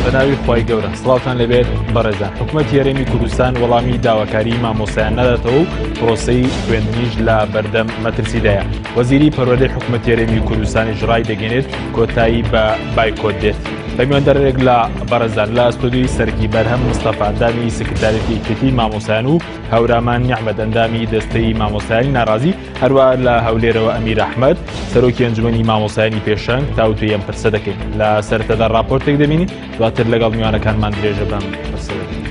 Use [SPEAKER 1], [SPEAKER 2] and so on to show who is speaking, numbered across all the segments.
[SPEAKER 1] بەناوی خی گەورە سڵاوتان لەبێت بەڕێزان حکوومەتی هەرێمی کوردستان وەڵامی داواکاری مامۆسایان نەداتەوە و پرۆسەی خوێندنیش لە بەردەم مەترسیدایە. وەزیری پەروەردەی حکوومەتی هەرێمی کوردستانیش ڕای دەگەنێت کۆتایی بە بایکۆت دێت. پەیماندەرێک لە بەڕێزان لە ئەستودیۆی سەرکی بەرهەم مستەفا ئەندامی سکرتارێتی یەکێتی مامۆسایان و هەورامان نیحمەد ئەندامی دەستەی مامۆسایانی ناڕازی، هەروە لە هەولێرەوە ئەمیر ئەحمەد سەرۆکی ئەنجومەنی مامۆسایانی پێشەنگ تاوتوی ئەم پرسە دەکەین. لە سەرەتادا راپۆرتێک دەبینین، دواتر لەگەڵ میوانەکانمان درێژە بەم پرسە دەکەین.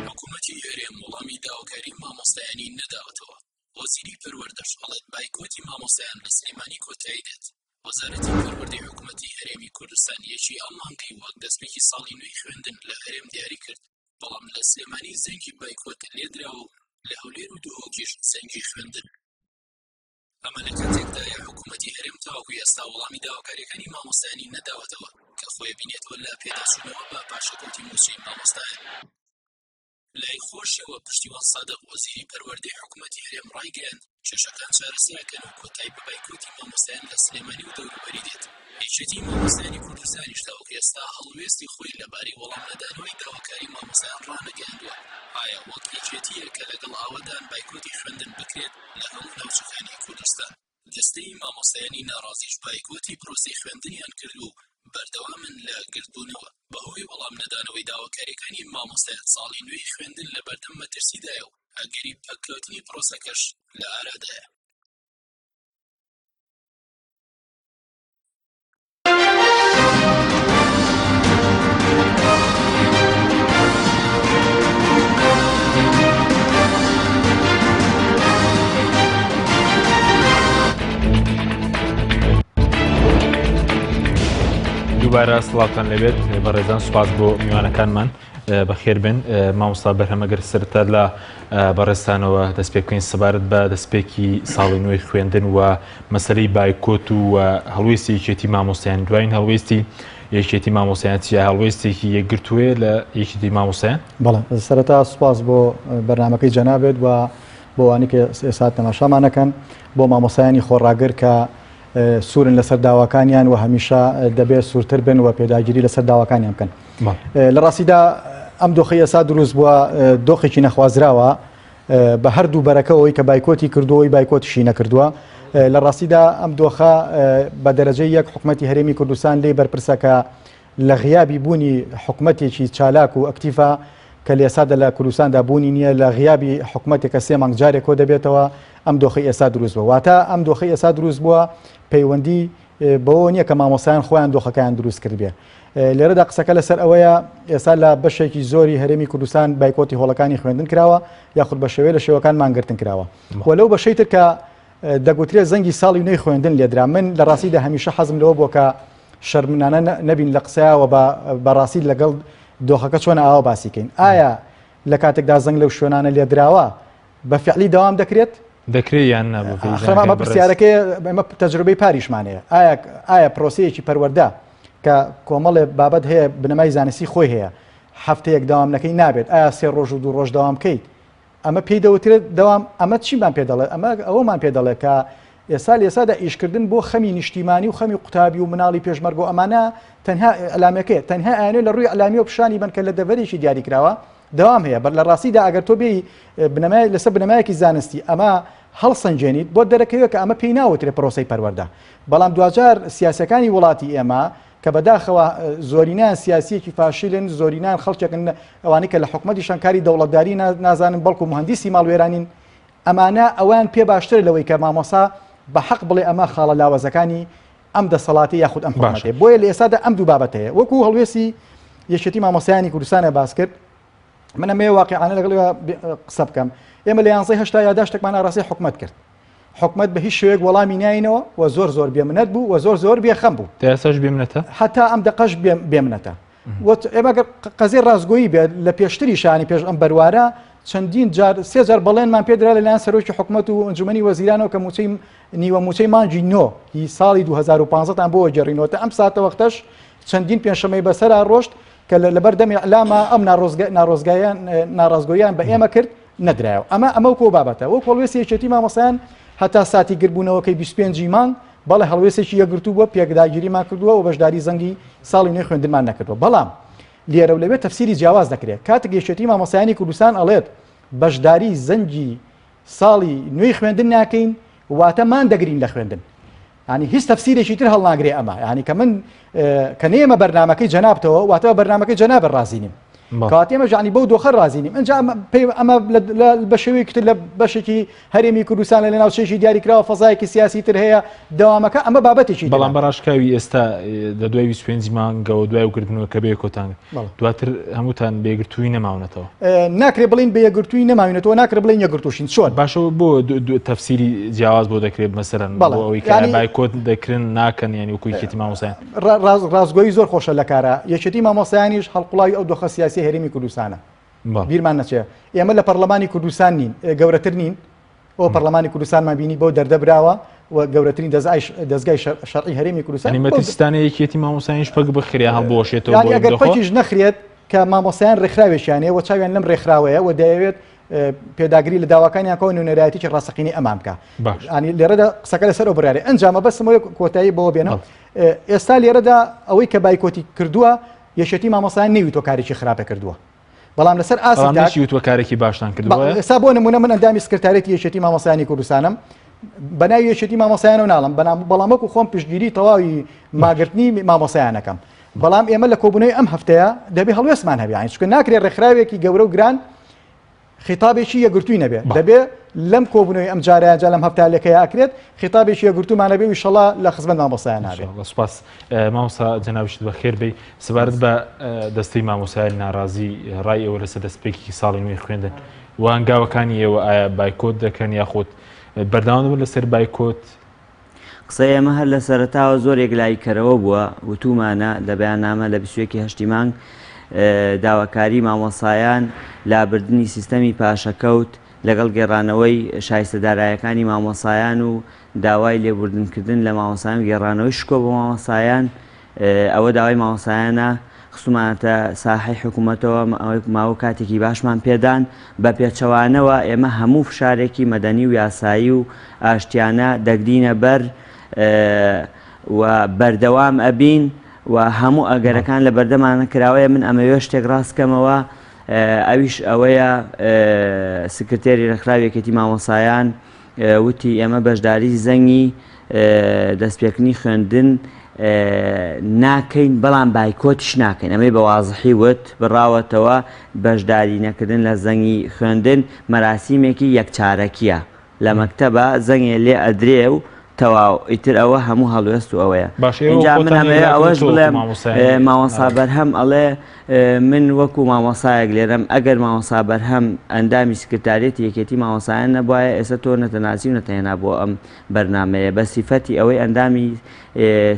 [SPEAKER 2] حکوومەتی هەرێم وەڵامی داواکاری مامۆستایانی نەداوەتەوە. وەزیری پەروەردەش ئەڵێت بایکۆتی مامۆستایان لە سلێمانی کۆتایی دێت. وەزارەتی پەروەردەی حکوومەتی هەرێمی کوردستان یەکی ئەم مانگەی وەک دەستپێکی ساڵی نوێی خوێندن لە هەرێم دیاری کرد، بەڵام لە سلێمانی زەنگی بایکۆت لێدراوە و لە هەولێر و دووهۆکیش زەنگی خوێندن. ئەمە لە کاتێکدایە حکوومەتی هەرێم تاوەکوی ئێستا وەڵامی داواکاریەکانی مامۆستایانی نەداوەتەوە کە خۆی بینێتەوە لە پێداچوونەوە بە پاشەکەوتی مووچەی مامۆستایان. لای خۆشیەوە پشتیوان سادق وەزیری پەروەردەی حکوومەتی هەرێم ڕایگەیاند کێشەکان چارەسەرەکەن و کۆتایی بە بایکۆتی مامۆستایان لە سلێمانی و دەوروبەری دێت. هیچەتی مامۆستایانی کوردستانیش تاوەکو ئێستا هەڵوێستی خۆی لەبارەی وەڵام نەدانەوەی داواکاری مامۆستایان ڕانەگەیاندووە. ئایا وەک هیچەتیە کە لەگەڵ ئاوەدان بایکۆتی خوێندن بکرێت لە هەموو ناوچەکانی کوردستان؟ دەستەی مامۆستایانی ناڕازیش بایکۆتی پرۆسەی خوێندنیان کرد و بەردەوامن لە گردبوونەوە بەهۆی وەڵام نەدانەوەی داواکاریەکانی مامۆستایان ساڵی نوێی خوێندن لە بەردەم مەترسیدایە و ئەگەری پەککەوتنی پرۆسەکەش لە ئارادایە.
[SPEAKER 1] دووبارە سڵاوتان لەبێت بەڕێزان، سوپاس بۆ میوانەکانمان بەخێر بن. مامۆستا بەرهەمەگەر سەرەتا لە بەڕێستانەوە دەست پێ بکەین سەبارەت بە دەستپێکی ساڵی نوێی خوێندن و مەسەلەی بایکۆت و هەڵوێستی یەکێتی مامۆستایان. دوایین هەڵوێستی یەکێتی مامۆستایان چیە؟ هەڵوێستێکی یەکگرتووە لە یەکێتی مامۆستایان؟
[SPEAKER 3] بەڵێ، سەرەتا سوپاس بۆ بەرنامەکەی جەنابێت و بۆ وانی کە ئێستا تەماشامانەکەن بۆ مامۆستایانی خۆڕاگر کە سوورن لەسەر داواکانیان و هەمیشە دەبێت سوورتر بن و پێداگیری لەسەر داواکانیان بکەن. لە ڕاستیدا ئەم دۆخی ئێستا دروست بووە دۆخێکی نەخوازراوە بە هەردوو بەرەکەەوەی کە بایکۆتی کردوەوەی بایکۆتیشی نەکردووە. لە ڕاستیدا ئەم دۆخە بە دەرەجەی یەک حکوومەتی هەرێمی کوردستان لێی بەرپرسە کە لە غیابی بوونی حکوومەتێکی چالاک و ئەکتیفە کە لە ئێستادا لە کوردستاندا بوونی نییە، لە غیابی حکوومەتێکە 3 مانگ جارێک کۆ دەبێتەوە ئەم دۆخی ئێستا دروست بووە. واتە ئەم دۆخی ئێستا دروست بووە پەیوەندی بەوە نییە کە مامۆستایان خۆیان دۆخەکەیان دروست کرد بێ. لێرەدا قسەکە لەسەر ئەوەیە ئێستا لە بەشێکی زۆری هەرێمی کوردستان بایکۆتی هۆڵەکانی خوێندن کراوە یاخود بە شێوەیە لە شێوەکان مانگرتن کراوە. و لەو بەشەی تر کە دەگوترێت زەنگی ساڵی نوێی خوێندن لێدرا، من لە ڕاستیدا هەمیشە حەزم لەوە بووە کە شەرمنانە نەبین لە قسەیەوە بەڕاستی لەگەڵ دۆخەکە چۆن ئاوا باسیکەین. ئایا لە کاتێکدا زەنگ لەو شوێنانە لێدراوە بە فعلی دەوام دەکرێت؟
[SPEAKER 1] دەکرێت یان نابێت؟
[SPEAKER 3] ئەمە پرسیارەکەی ئەمە تەجروبەی پاریشمانەیە. ئایا پرۆسەیەکی پەروەردە کە کۆمەڵێ بابەت هەیە بنەمای زانستی خۆی هەیە هەفتەیەک داوام نەکەی نابێت؟ ئایا 3 ڕۆژ و 2 ڕۆژ داوام بکەیت؟ ئەمە پێی دەوترێت دەوام. ئەمە چیمان پێ دەڵێت؟ ئەمە ئەوەمان پێ دەڵێت کە ئێستا ئیشکردن بۆ خەمی نیشتیمانی و خەمی قوتابی و مناڵی پێشمەرگ و ئەمانە تەنها ئەلامەکەی تەنها ئاێنێ لە ڕووی ئەلامی و پیشانی بن کە لە دەڤەرێکی دیاری کراوە دەوام هەیە. بەر لە ڕاستیدا ئەگەر تۆ بێی لەسەر بنەمایەکی زانستی ئەمە هەڵسەنجێنیت بۆ دەرەکەوێت کە ئەمە پێی ناوترێت پرۆسەی پەروەردە. بەڵام دوجار سیاسەکانی وڵاتی ئێمە کە بەداخەوە زۆرینان سیاسیەکی فاشیلن، زۆرینان خەڵکێکن ئەوانەی کە لە حکوومەتیشان کاری دەوڵەتداری نازانن بەڵکو مهندسی ماڵوێرانین، ئەمانە ئەوان پێ باشتر لەوەی کە مامۆسا بە حەق بڵێ ئەمە خاڵە لاوەزەکانی ئەم دەسەڵاتی یاخود ئەم حکوومەتەیە. بۆیە لە ئێستادا ئەم دوو بابەت هەیە. وەکو هەڵوێستی یەکێتی مامۆسایانی کوردستانە باس کرد، من ئەمێ واقعانە لەگەڵ قسە بکەم. ئێمە لە 11 یاداشتێکمان ئاڕاستی حکوومەت کرد. حکوومەت بە هیچ شوێک وەڵامی ناینەوە و زۆر بێمنەت بوو و زۆر بێخەم بوو.
[SPEAKER 1] تاسەش بێمنەتە؟ هەتا
[SPEAKER 3] ئەم دقەش بێمنەتە. ئێمە قەزێ ڕازگۆیی بێت لە پێشتری شانی پێش ئەم بەروارە چەندین جار 3 جار بەڵێنمان پێدرا لەلایەن سەرۆکی حکوومەت و ئەنجومەنی وەزیرانەوە کە نیوە موچەی مانجی نۆ هی ساڵی 2015 بۆ گەڕینەوە. ئەم ساتە وەختەش چەندین پێنجشەمەی بەسەرا ڕۆشت کە لەبەر دەمی ئەعلامە ئەم ناڕازگۆیان بە ئێمە کرد نەدرایەوە. ئەمە وەکو بابەتە. وەکو هەڵوێستی یەکێتی مامۆسایان هەتا ساتی گربوونەوەکەی 25 مانگ بەڵێ هەڵوێستێکی یەکگرتوو بووە پێکداگیریمان کردووە و بەشداری زەنگی ساڵی نوێی خوێندنمان نەکردووە بەڵام لێرە و لەوێ تەفسیری جیاواز دەکرێت کاتێک یەکێتی مامۆسایانی کوردستان ئەڵێت بەشداری زەنگی ساڵی نوێی خوێندن ناکەین واتەمان دەگرین لە خوێندن ینی هیچ تەفسیرێکی تر هەڵناگرێ ئەمە ینی کە من کە نێمە بەرنامەکەی جەنابتەوە واتەوە بەرنامەکەی جەنابە ڕازینیم کاتێمە ژانی بەو دۆخە ڕازینیم ئەنج ئەمە بە شێوەیەکی تر لە بەشێکی هەرێمی کوردستان لە ناوچەیەکی دیاریکراوە فەزایەکی سیاسی تر هەیە دەوامەکە ئەمە بابەتێکی
[SPEAKER 1] بەڵام بەڕاشکاوی ئێستا لە دوای 25 مانگەوە دوای وکردنەوە کە بێ کۆتان دواتر هەمووتان بێگرتووی نەماونەتەوە
[SPEAKER 3] ناکرێ بڵین بێگرتووی نەماوینێتەوە ناکرێ بڵین یەگرتوشین چۆن
[SPEAKER 1] باشەوە بۆ تەفسیری جیاواز بۆ دەکرێت مەسەرەن ئەوەی کە بایکۆت دەکردن ناکەن یعنی وەکو یەکێتی مامۆسایان
[SPEAKER 3] ڕازگۆیی زۆر خۆشە لە کارە یەکێتی مامۆسایانیش هەڵقوڵاوی ئەو دۆخە سیاسی هەرێمی کوردستانە بیرمان نەچێ ئێمە لە پەرلەمانی کوردستان نین گەورەتر نین ئەو پەرلەمانی کوردستانمان بینی بۆ دەردەبراوە و گەورەترین دەستگای شەرعی هەرێمی کوردستان
[SPEAKER 1] مەترسیستانی یەکێتی مامۆسایانیش پەک بخرێ هەڵبۆشێتەوە
[SPEAKER 3] ئەگەر پەکیش نەخرێت کە مامۆسایان ڕێکخراوێکیانەیە و چاویان لەم ڕێکخراوەیە و دەیەوێت پێداگری لە داواکانیان کەەوە نوێنەرایەتێکی ڕاستەقینی ئەمان بکە ینی لێرەدا قسەکە لەسەر ئەو بڕارێ ئەنجامە بەسمەوەی کۆتایی بەوە بێنەوە ئێستا لێرەدا ئەوەی کە بایکۆتی کردووە یەکێتی مامۆسایان نەیویتۆ کارێکی خراپە کردووە بەڵام لەسەر
[SPEAKER 1] ئاسیوتوە کارێکی باشتان کردووە
[SPEAKER 3] ئێستا بۆ نمونە من ئەندامی سکرتارێتی یەکێتی مامۆسایانی کوردستانم بەناوی یەکێتی مامۆسایانەوە ناڵم بەڵام وەکو خۆم پشتگیری تەواوی ماگرتنی مامۆسایانەکەم بەڵام ئێمە لە کۆبوونەوەی ئەم هەفتەیە دەبێ هەڵوێستمان هەبێ یانی چونکە ناکرێت ڕێکخراوێکی گەورە و گران خیتابێکی یەگرتووی نەبێ دەبێ لەم کۆبوونەوەی ئەم جارەیە لەم هەفتالێکەیە ئاکرێت خیتابێکی یەگرتومان نەبێ ئینشەڵا لە خزمەت مامۆسایان نابێت
[SPEAKER 1] سوپاس مامۆستا جەنابشت بەخێر بێ سپارت بە دەستەی مامۆسایان ناڕازی ڕای ئێوە لەسەر دەستپێکی ساڵی نوێی خوێندن و هەنگاوەکانی ئێوە ئایا بایکۆت دەکەن یاخۆت بەرداوام دەبن لەسەر بایکۆت
[SPEAKER 4] قسەی ئەمە هەر لە سەرەتاوە زۆرێک لایکەرەوە بووە وتومانە لە بەیاننامە لە 21 هەشتی مانگ داواکاری مامۆسایان لابردنی سیستەمی پاشەکەوت لەگەڵ گێڕانەوەی شایستەدارایەکانی مامۆسایان و داوای لێبوردنکردن لە مامۆسایان گێڕانەوەی شکۆ بۆ مامۆسایان ئەوە داوای مامۆسایانە خسومانەتە ساحەی حکوومەتەوە ماوە کاتێکی باشمان پێدان بە پێچەوانەوە ئێمە هەموو فشارێکی مەدەنی و یاسایی و ئاشتیانە دەگرینە بەر و بەردەوام ئەبین و هەموو ئەگەرەکان لە بەردەمانە کراوەیە من ئەمەوێ شتێک ڕاستکەمەوە ئەویش ئەوەیە سکرتێری ڕێکخراوێکێتی مامۆسایان وتی ئێمە بەشداری زەنگی دەستپێکردنی خوێندن ناکەین بەڵام بایکۆتیش ناکەین ئەمەی بە وازحی وت بڕاوەتەوە بەشداری نەکردن لە زەنگی خوێندن مەراسیمێکی یەکچارەکیە لە مەکتەبە زەنگێ لێ ئەدرێ و تەواو ئیتر ئەوە هەموو هەڵوێست و ئەوەیە اینجا من هەمەیە ئەوەش بڵێم مامۆسا بەرهەم ئەڵێ من وەکو مامۆسایەک لێرەم ئەگەر مامۆسا بەرهەم ئەندامی سکرتارێتی یەکێتی مامۆسایان نەبوایە ئێستا تۆ نەتەناسی و نەتەهێنا بۆ ئەم بەرنامەیە بە سیفەتی ئەوەی ئەندامی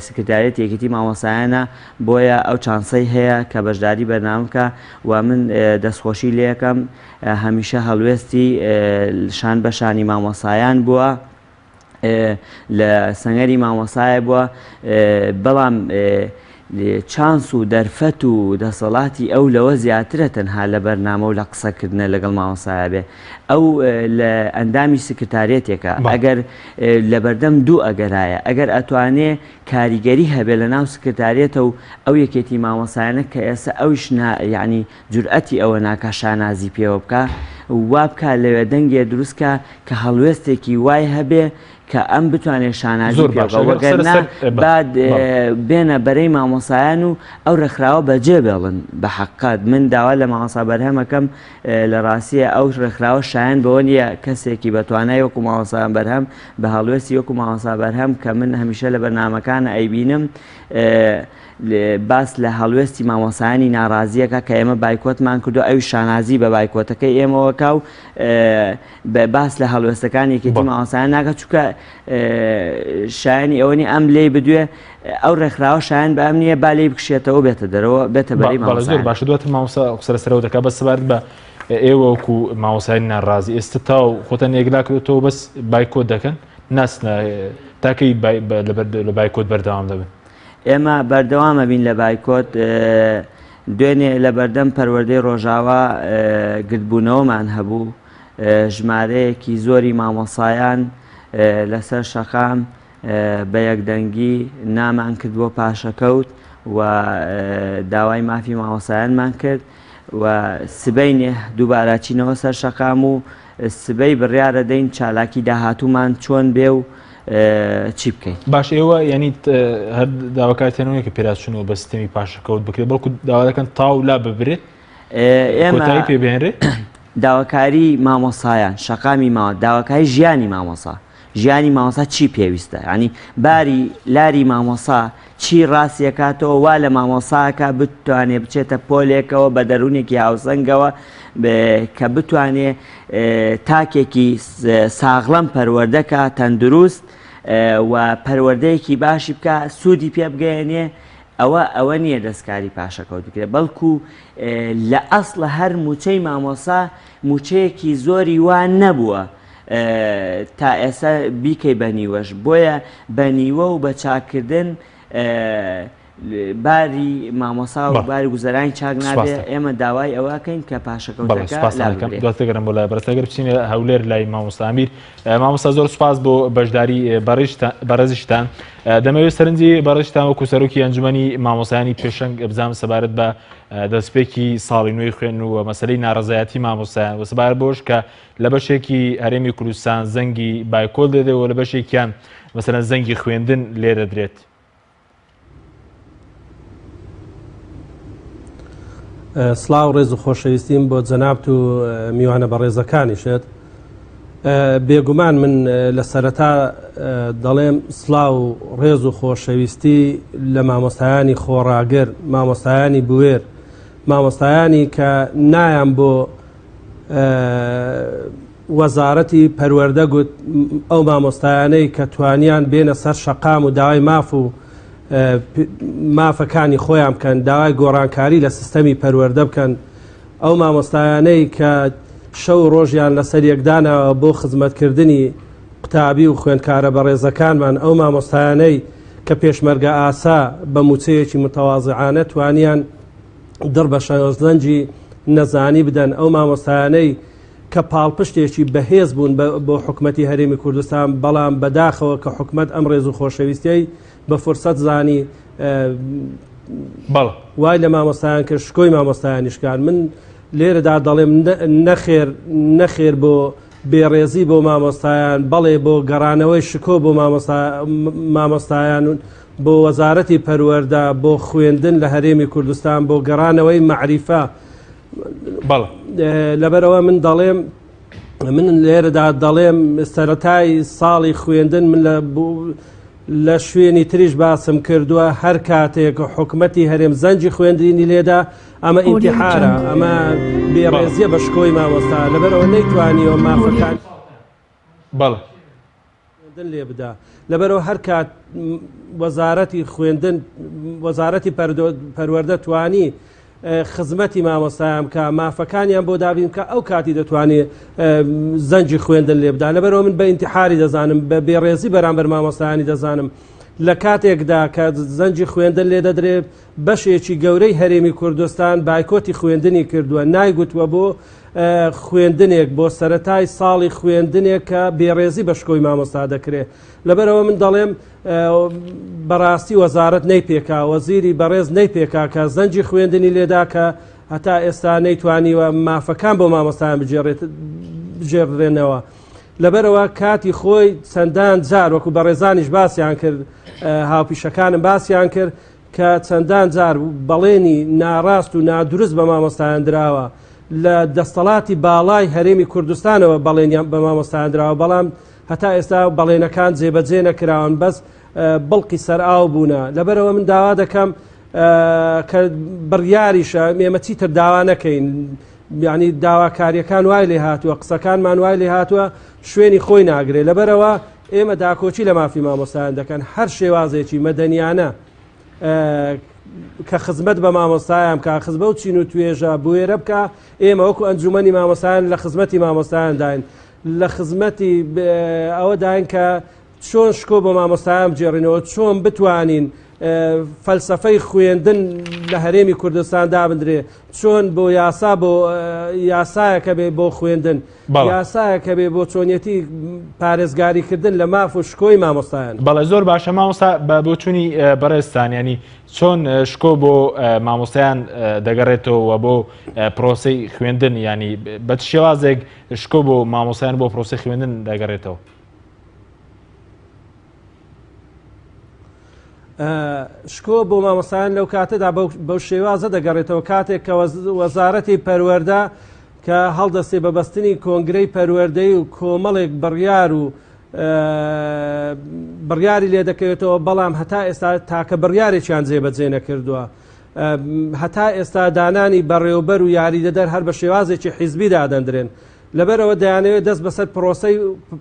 [SPEAKER 4] سکرتارێتی یەکێتی مامۆسایانە بۆیە ئەو چانسەی هەیە کە بەشداری بەرنامکە و من دەستخۆشی لێەکەم هەمیشە هەڵوێستی شان بەشانی مامۆسایان بووە لە سەنگەری مامۆسایە بووە بەڵام چانس و دەرفەت و دەسەڵاتی ئەو لەوە زیاترە تەنها لە بەرنامە و لە قسەکردنە لەگەڵ مامۆسایە بێ ئەو لە ئەندامی سکرتارێتێکە ئەگەر لە بەردەم دوو ئەگەرایە ئەگەر ئەتوانێ کاریگەری هەبێ لە ناو سکرتارێتە و ئەو یەکێتی مامۆسایانە کە ئێستا ئەوش یعنی جورئەتی ئەوە ناکە شانازی پێوە بکە وا بکە لەوێ دەنگێ دروستکە کە هەڵوێستێکی وای هەبێ کە ئەم بتوانێت شانازی پێگەوەگەرنا بعد بێنە بەرەی مامۆسایان و ئەو ڕێکخراوە بەجێ بێڵن بە حەقات من داوا لە مامۆسا بەرهەمەکەم لە ڕاستیە ئەو ڕێکخراوە شایەن بەوە نیە کەسێکی بەتوانای وەکو مامۆسایان بەرهەم بە هەڵوێستی وەکو مامۆسا بەرهەم کە من هەمیشە لە بەرنامەکانە ئەیبینم باس لە هەڵوێستی مامۆسایانی ناڕازیەکە کە ئێمە بایکۆتمان کردو ئەوی شانازی بە بایکۆتەکەی ئێمەوەکە و باس لە هەڵوێستەکانی یەکێتی مامۆسایان ناکە چونکە شایانی ئەوەنی ئەم لێ بدوێ ئەو ڕێکخراوە شایان بە ئەم نییە با لێ بکشێتەوە بێتە دەرەوە بێتە بەرەی مامۆسایان
[SPEAKER 1] باش دواتر مامۆستا قسە لەسەرەوە دەکات بەس سەبارەت بە ئێوە وەکو مامۆسایانی ناڕازی ئێستا تاو خۆتان یەکلا کردوتەوە بەس بایکۆت دەکەن ناسنە تاکەی لە بایکۆت بەردەوام دەبن
[SPEAKER 4] ئێمە بەردەوامە بین لە بایکۆت دوێنێ لە بەردەم پەروەردەی ڕۆژاوا گرتبوونەوەمان هەبوو ژمارەیەکی زۆری مامۆسایان لەسەر شەقام بە یەکدەنگی نامان کرد بۆ پاشەکەوت و داوای مافی مامۆسایانمان کرد و سبەی دووبارەچینەوە سەر شەقام و سبەی بڕیارە دەین چالاکی داهاتوومان چۆن بێ و چی بکەین.
[SPEAKER 1] باش ئێوە ینی هەر داواکاتێنەوەی کە پێراچونەوە بە سیستەمی پاشەکەوت بکرێت بەڵکو داوا دەکەن تاو لا ببرێت
[SPEAKER 4] ئێمە
[SPEAKER 1] پێ بێنرێت
[SPEAKER 4] داواکاری مامۆسایان شەقامی ماوە داواکاری ژیانی مامۆسا ژیانی مامۆسا چی پێویستە ینی باری لاری مامۆسا چی ڕاستیەکاتەوە وا لە مامۆساکە بتوانێت بچێتە پۆلێکەوە بە دەرونێکی هاوسەنگەوە کە بتوانێت تاکێکی ساغڵەم پەروەردەکە تەندروست و پەروەردەیەکی باشی بکە سوودی پێ بگەێنێ ئەوە نییە دەستکاری پاشەکەوت بکرێت بەڵکو لە ئەسڵە هەر موچەی مامۆسا موچەیەکی زۆری وان نەبووە تا ئێستا بیکەی بەنیوەش بۆیە بەنیوە و بە چاکردن باری مامۆسا و باری گوزەرانی چاک نابێت ئێمە داوای ئەوەکەین کە پاشەکەوتەکە
[SPEAKER 1] دواتەگەرم بۆ لای بەرەتەگەر بچینە هەولێر لای مامۆستا ئەمیر مامۆستا زۆر سوپاس بۆ بەشداری بەڕێزیشتان دەمەوێت سەرنجی بەڕێزیشتان وەکو سەرۆکی ئەنجومەنی مامۆسایانی پێشەنگ بزانم سەبارەت بە دەستپێکی ساڵی نوێی خوێن و مەسەلەی ناڕەزایەتی مامۆسایان و سەبارەت بۆش کە لە بەشێکی هەرێمی کوردستان زەنگی بایکۆل دەدەوە لە بەشێکیان مەسەلەن زەنگی خوێندن لێ دەدرێت.
[SPEAKER 5] سڵاو ڕێز و خۆشەویستیم بۆ جەنابەت و میوانە بەڕێزەکانیشت بێگومان من لە سەرەتا دەڵێم سڵاو و ڕێز و خۆشەویستی لە مامۆستایانی خۆڕاگر مامۆستایانی بوێر مامۆستایانی کە نایان بۆ وەزارەتی پەروەردە گوت ئەو مامۆستایانەی کە توانیان بێنە سەر شەقام و داوای ماف و مافەکانی خۆیان بکەن داوای گۆڕانکاری لە سیستەمی پەروەردە بکەن ئەو مامۆستایانەی کە شەو ڕۆژیان لەسەر یەکدانەوە بۆ خزمەتکردنی قوتابی و خوێندکارە بەڕێزەکانمان ئەو مامۆستایانەی کە پێشمەرگە ئاسا بە موچەیەکی متەواضعانە توانیان دڕ بە شەڕزەنجی نەزانی بدەن ئەو مامۆستایانەی کە پاڵپشتێکی بەهێز بوون بۆ حکومەتی هەرێمی کوردستان بەڵام بەداخەوە کە حکومەت ئەم ڕێز و خۆشەویستەی بە فرسەت زانی وای لە مامۆستایان کرد شکۆی مامۆستایانیشکان من لێرەدا دەڵێم نەخێر بۆ بێڕێزی بۆ مامۆستایان بەڵێ بۆ گەڕانەوەی شکۆ بۆ مامۆستایان بۆ وەزارەتی پەروەردە بۆ خوێندن لە هەرێمی کوردستان بۆ گەڕانەوەی معریفە لەبەرەوە من دەڵێم من لێرەدا دەڵێم سەرەتای ساڵی خوێندن من لە شوێنی تریش باسم کردووە هەر کاتێک حکومەتی هەرێم زەنجی خوێندنی لێدا ئەمە ئیمتیحانە ئەمە بێڕێزیە بە شکۆی مامۆستا لەبەرەوە نەیتوانیەوە مافەکان خوێندن لێ بدا لەبەرەوە هەر کات وەزارەتی خوێندن وەزارەتی پەروەردە توانی خزمەتی مامۆستایان کە مافەکانیان بۆ دابین کە ئەو کاتی دەتوانێت زەنجی خوێندن لێ بدا لەبەرەوە من بە ئینتیحاری دەزانم بە بێڕێزی بەرامبەر مامۆستایانی دەزانم لە کاتێکدا کە زەنجی خوێندن لێ دەدرێت بەشێکی گەورەی هەرێمی کوردستان بایکۆتی خوێندنی کردووە نایگوتوە بۆ خوێندنێک بۆ سەرەتای ساڵی خوێندنێک کە بێڕێزی بە شکۆی مامۆستا دەکرێت لەبەرەوە من دەڵێم بەڕاستی وەزارەت نەیپێکا وەزیری بەڕێز نەیپێکا کە زەنجی خوێندنی لێدا کە هەتا ئێستا نەیتوانیوە مافەکان بۆ مامۆستایان بجێڕێنەوە لەبەرەوە کاتی خۆی چەندان جار وەکو بەڕێزانیش باسییان کرد هاوپیشەکانم باسییان کرد کە چەندان جار بەڵێنی ناڕاست و نادروست بە مامۆستایان دراوە لە دەستەڵاتی باڵای هەرێمی کوردستانەوە بەڵێنیان بە مامۆستایان دراوە بەڵام هەتا ئێستا بەڵێنەکان جێبەجێ نەکراون بەس بڵقی سەرئاو بوونە لەبەرەوە من داوا دەکەم کە بڕیاریشە ئێمە چیتر داوا نەکەین یعنی داواکاریەکان وای لێ هاتووە قسەکانمان وای لێ هاتووە شوێنی خۆی ناگرێت لەبەرەوە ئێمە داکۆچی لە مافی مامۆستایان دەکەن هەر شێوازێکی مەدەنیانە کە خزمەت بە مامۆستایان کە خزمە و چین و توێژە بوێرە بکە ئێمە وەکو ئەنجومەنی مامۆستایان لە خزمەتی مامۆستایان داین لە خزمەتی ئەوە داین کە چۆن شکۆ بۆ مامۆستایان بجێڕینەوە چۆن بتوانین فەلسەفەی خوێندن لە هەرێمی کوردستان دابدرێ چۆن بۆ یاسا بۆ یاسایەکە بێ بۆ خوێندن یاسایەکە بێ بۆ چۆنیەتی پارێزگاریکردن لە ماف و شکۆی مامۆستایان.
[SPEAKER 1] بەڵێ زۆر باشە مامۆستا بۆ چوونی بەڕێستان ینی چۆن شکۆ بۆ مامۆستایان دەگەڕێتەوە بۆ پرۆسەی خوێندن ینی بە شێوازێک شکۆ بۆ مامۆستایان بۆ پرۆسەی خوێندن دەگەڕێتەوە.
[SPEAKER 5] شکۆ بۆ مامۆستایان لەو کاتەدا بەو شێوازە دەگەڕێتەوە کاتێک کە وەزارەتی پەروەردە کە هەڵدەستێ بە بەستنی کۆنگرەی پەروەردەی و کۆمەڵێک بڕیار و بڕیاری لێ دەکەوێتەوە بەڵام هەتا ئێستا تاکە بڕیارێکیان جێبەجێ نەکردووە هەتا ئێستا دانانی بەڕێوەبەر و یاریدەدەر هەر بە شێوازێکی حیزبی دادەندرێن لەبەرەوە دەیانەوێت دەست بەسەر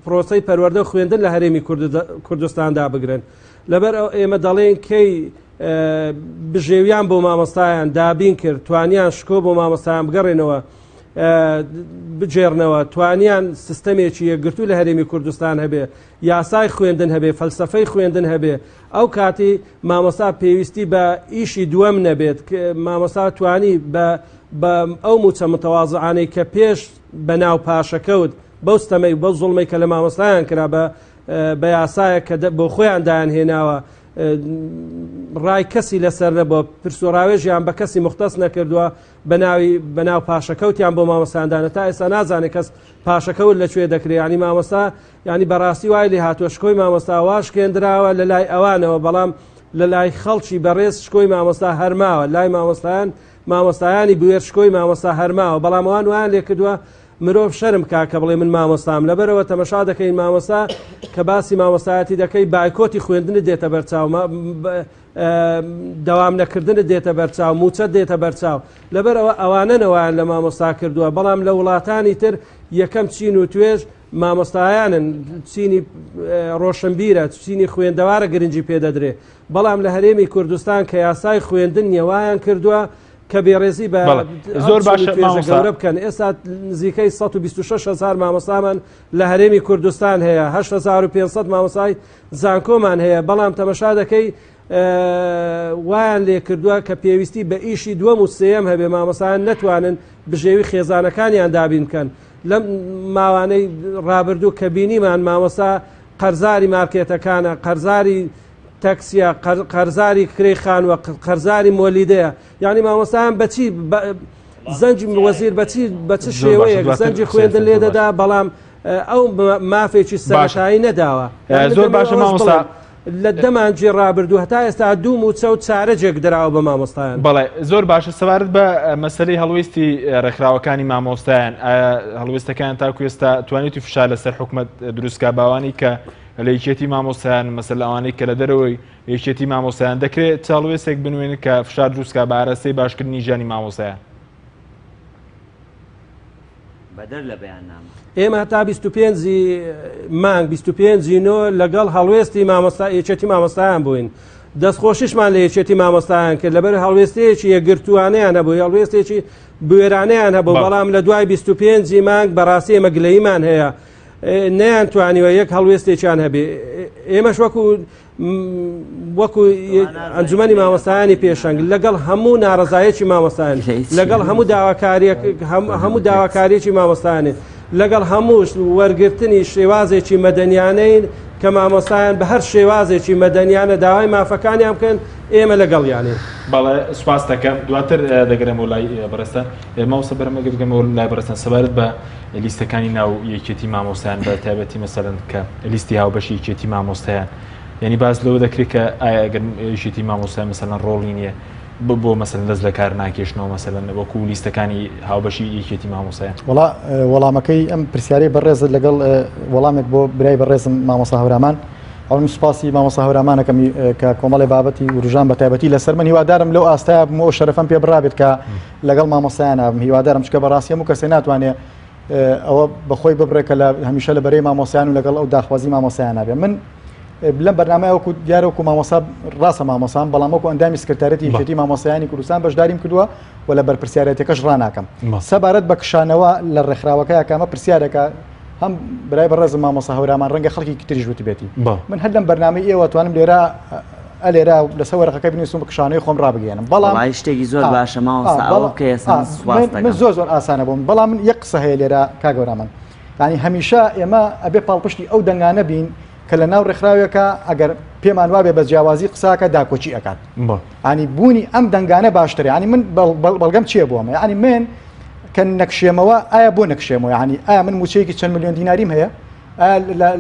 [SPEAKER 5] پرۆسەی پەروەردە و خوێندن لە هەرێمی کوردستاندا بگرن لەبەر ئێمە دەڵێن کەی بژێویان بۆ مامۆستایان دابین کرد توانیان شکۆ بۆ مامۆستایان بگەڕێنەوە بجێڕنەوە توانیان سیستەمێکی یەکگرتوو لە هەرێمی کوردستان هەبێ یاسای خوێندن هەبێ فەلسەفەی خوێندن هەبێ ئەو کاتی مامۆستا پێویستی بە ئیشی دووەم نەبێت مامۆستا توانی بە ئەو موچە متەواضعانەی کە پێش بەناو پاشەکەوت بەو ستەمەی بەو زوڵمەی کە لە مامۆستایان کرا بە یاسایە کە بۆ خۆیان دایان هێناوە ڕای کەسی لەسەر نەبووە پرسوڕاوێژیان بە کەسی مختص نەکردووە بەناو پاشەکەوتیان بۆ مامۆستایاندانە تا ئێستا نازانێت کەس پاشەکەوت لەکوێ دەکرێت ینی مامۆستا ینی بەڕاستی وای لێ هاتووە شکۆی مامۆستا واشکێندراوە لە لای ئەوانەوە بەڵام لە لای خەڵکی بەڕێز شکۆی مامۆستا هەرماوە لای مامۆستایانی بوێر شکۆی مامۆستا هەرماوە بەڵام ئەوان وایان لێ کردووە مرۆڤ شەرم کاکە بڵێ من مامۆستام لەبەرەوە تەمەشا دەکەین مامۆستا کە باسی مامۆستایەتی دەکەی بایکۆتی خوێندنت دێتە بەرچاو دەوام نەکردنت دێتە بەرچاو موچەت دێتە بەرچاو لەبەرەوە ئەوانە نەوایان لە مامۆستا کردووە بەڵام لە وڵاتانی تر یەکەم چین و توێژ مامۆستایانن چینی ڕۆشنبیرە چینی خوێندەوارە گرنگی پێدەدرێ بەڵام لە هەرێمی کوردستان کە یاسای خوێندن نێوایان کردووە کە بێڕێزی بە
[SPEAKER 1] زۆر باشە
[SPEAKER 5] گەورە بکەن ئێستا نزیکەی 126,000 مامۆستامان لە هەرێمی کوردستان هەیە 8,500 مامۆستای زانکۆمان هەیە بەڵام تەمەشا دەکەی وایان لێ کردووە کە پێویستی بە ئیشی دووەم و سێەم هەبێ مامۆستایان نەتوانن بژێوی خێزانەکانیان دابین بکەن لەم ماوانەی ڕابردوو کە بینیمان مامۆستا قەرزاری مارکێتەکانە قەرزاری تەکسیە قەرزاری کرێی خانووە قەرزاری مۆلیدەیە یعنی مامۆستایان بەچی زەنجی وەزیر بە چ شێوەیەک زەنجی خوێندن لێ دەدا بەڵام ئەو مافێکی سەرەتایی نەداوە
[SPEAKER 1] زۆر باشە مامۆستا
[SPEAKER 5] لە دەمانجی ڕابردوو هەتا ئێستا دوو موچە و چارەجێک دراوە بە مامۆستایان
[SPEAKER 1] بەڵێ زۆر باشە سەبارەت بە مەسەلەی هەڵوێستی ڕێکخراوەکانی مامۆستایان هەڵوێستەکان تاکو ئێستا توانێتی فشار لەسەر حکومەت دروستکە باوانی کە لە یەکێتی مامۆستایان مەسەل ئەوانەی کە لە دەرەوەی یەکێتی مامۆستایان دەکرێت چاڵوێستێک بنوێنن کە فشار دروستکە بە ئاراستەی باشکردنی ژیانی مامۆستایان
[SPEAKER 4] بەدەر لە بەیاننامە
[SPEAKER 5] ئێمە هەتا 25 مانگ 25 نۆ لەگەڵ هەڵوێستی یەکێتی مامۆستایان بووین دەستخۆشیشمان لە یەکێتی مامۆستایان کرد لەبەر هەڵوێستەیەکی یەکگرتووانەیان هەبوو هەڵوێستێکی بوێرانەیان هەبوو بەڵام لە دوای 25 مانگ بەڕاستی ئێمە گلەیمان هەیە نەیانتوانیوە یەک هەڵوێستێکیان هەبێ ئێمەش وەکو ئەنجومەنی مامۆستایانی پێشەنگ لەگەڵ هەموو ناڕزایەکی مامۆستایان لەگەڵ هەموو داواکاریەکی مامۆستایانێ لەگەڵ هەمووش وەرگرتنی شێوازێکی مەدەنیانەین کە مامۆستایان بە هەر شێوازێکی مەدەنیانە داوای مافەکانیان بکەن ئێمە لەگەڵیانێ
[SPEAKER 1] بەڵێ سوپاس دەکەم دواتر دەگەرم و لای بەڕێستان مامۆستا بەرەمەگەرگەمەوە لای بەڕێستان سەبارەت بە لیستەکانی ناو یەکێتی مامۆستایان بە تایبەتی مەسەلەن کە لیستی هاوبەشی یەکێتی مامۆستایان یعنی باس لەوە دەکرێت کە ئایا ئەگەر یەکێتی مامۆستای مەسەلەن ڕۆڵی نییە بۆ مەسەلەن دەست لە کار ناکێشنەوە مەسەلەن وەکو لیستەکانی هاوبەشی یەکێتی مامۆستایان
[SPEAKER 3] وەڵامەکەی ئەم پرسیارەی بەڕێزت لەگەڵ وەڵامێک بۆ برای بەڕێزم مامۆستا هەورامان ئەو سوپاسی مامۆستا هەورامانەکەم کە کۆمەڵی بابەتی وروژان بە تایبەتی لەسەر من هیوادارم لەو ئاستایە بمەوە شەرەفەم پێ بڕابێت کە لەگەڵ مامۆستایانە هیوادارم چکە بەڕاستی هەموو کەسێ ناتوانێت ئەوە بەخۆی ببڕێت کە هەمیشە لە بەرەی مامۆستایان و لەگەڵ ئەو داخوازی مامۆستایان نابێت من لەم بەرنامە وەکو دیارەوەکو مامۆستا ڕاستە مامۆسان بەڵام وەکو ئەندامی سکرتارەتی یەکێتی مامۆستایانی کوردستان بەشداریم کردووە و لە بەرپرسیارەتەکەش ڕناکەم سەبارەت بە کشانەوە لە ڕێکخراوەکە یاکامە پرسیارەکە هەم برای بەڕێز مامۆستا هەورامان ڕەنگە خەڵکی تریش وتی بێتی
[SPEAKER 1] بە
[SPEAKER 3] من هەر لەم بەرنامەی ئێوە توانم لێرە لەسەر وەرەقەکە بنووسم بە کشانەی خۆم ڕابگەێنم
[SPEAKER 4] بەڵام شتێکی زۆر باشە ماوەستا ئەوە کە ئێستا
[SPEAKER 3] من زۆر ئاسانە بووم بەڵام من یەک قسە هەیە لێرە کاگەورامن ینی هەمیشە ئێمە ئەبێ پاڵپشتی ئەو دەنگانە بین کە لە ناو ڕێکخراوێکە ئەگەر پێمان وابێ بە جیاوازی قساکە داکۆچی ئەکات ینی بوونی ئەم دەنگانە باشترە ینی من بەڵگەم چیە بووەمە ینی من کە نەکشێمەوە ئایا بۆ نەکشێمەوە ینی ئایا من موچەیەکی چەند ملیۆن دیناریم هەیە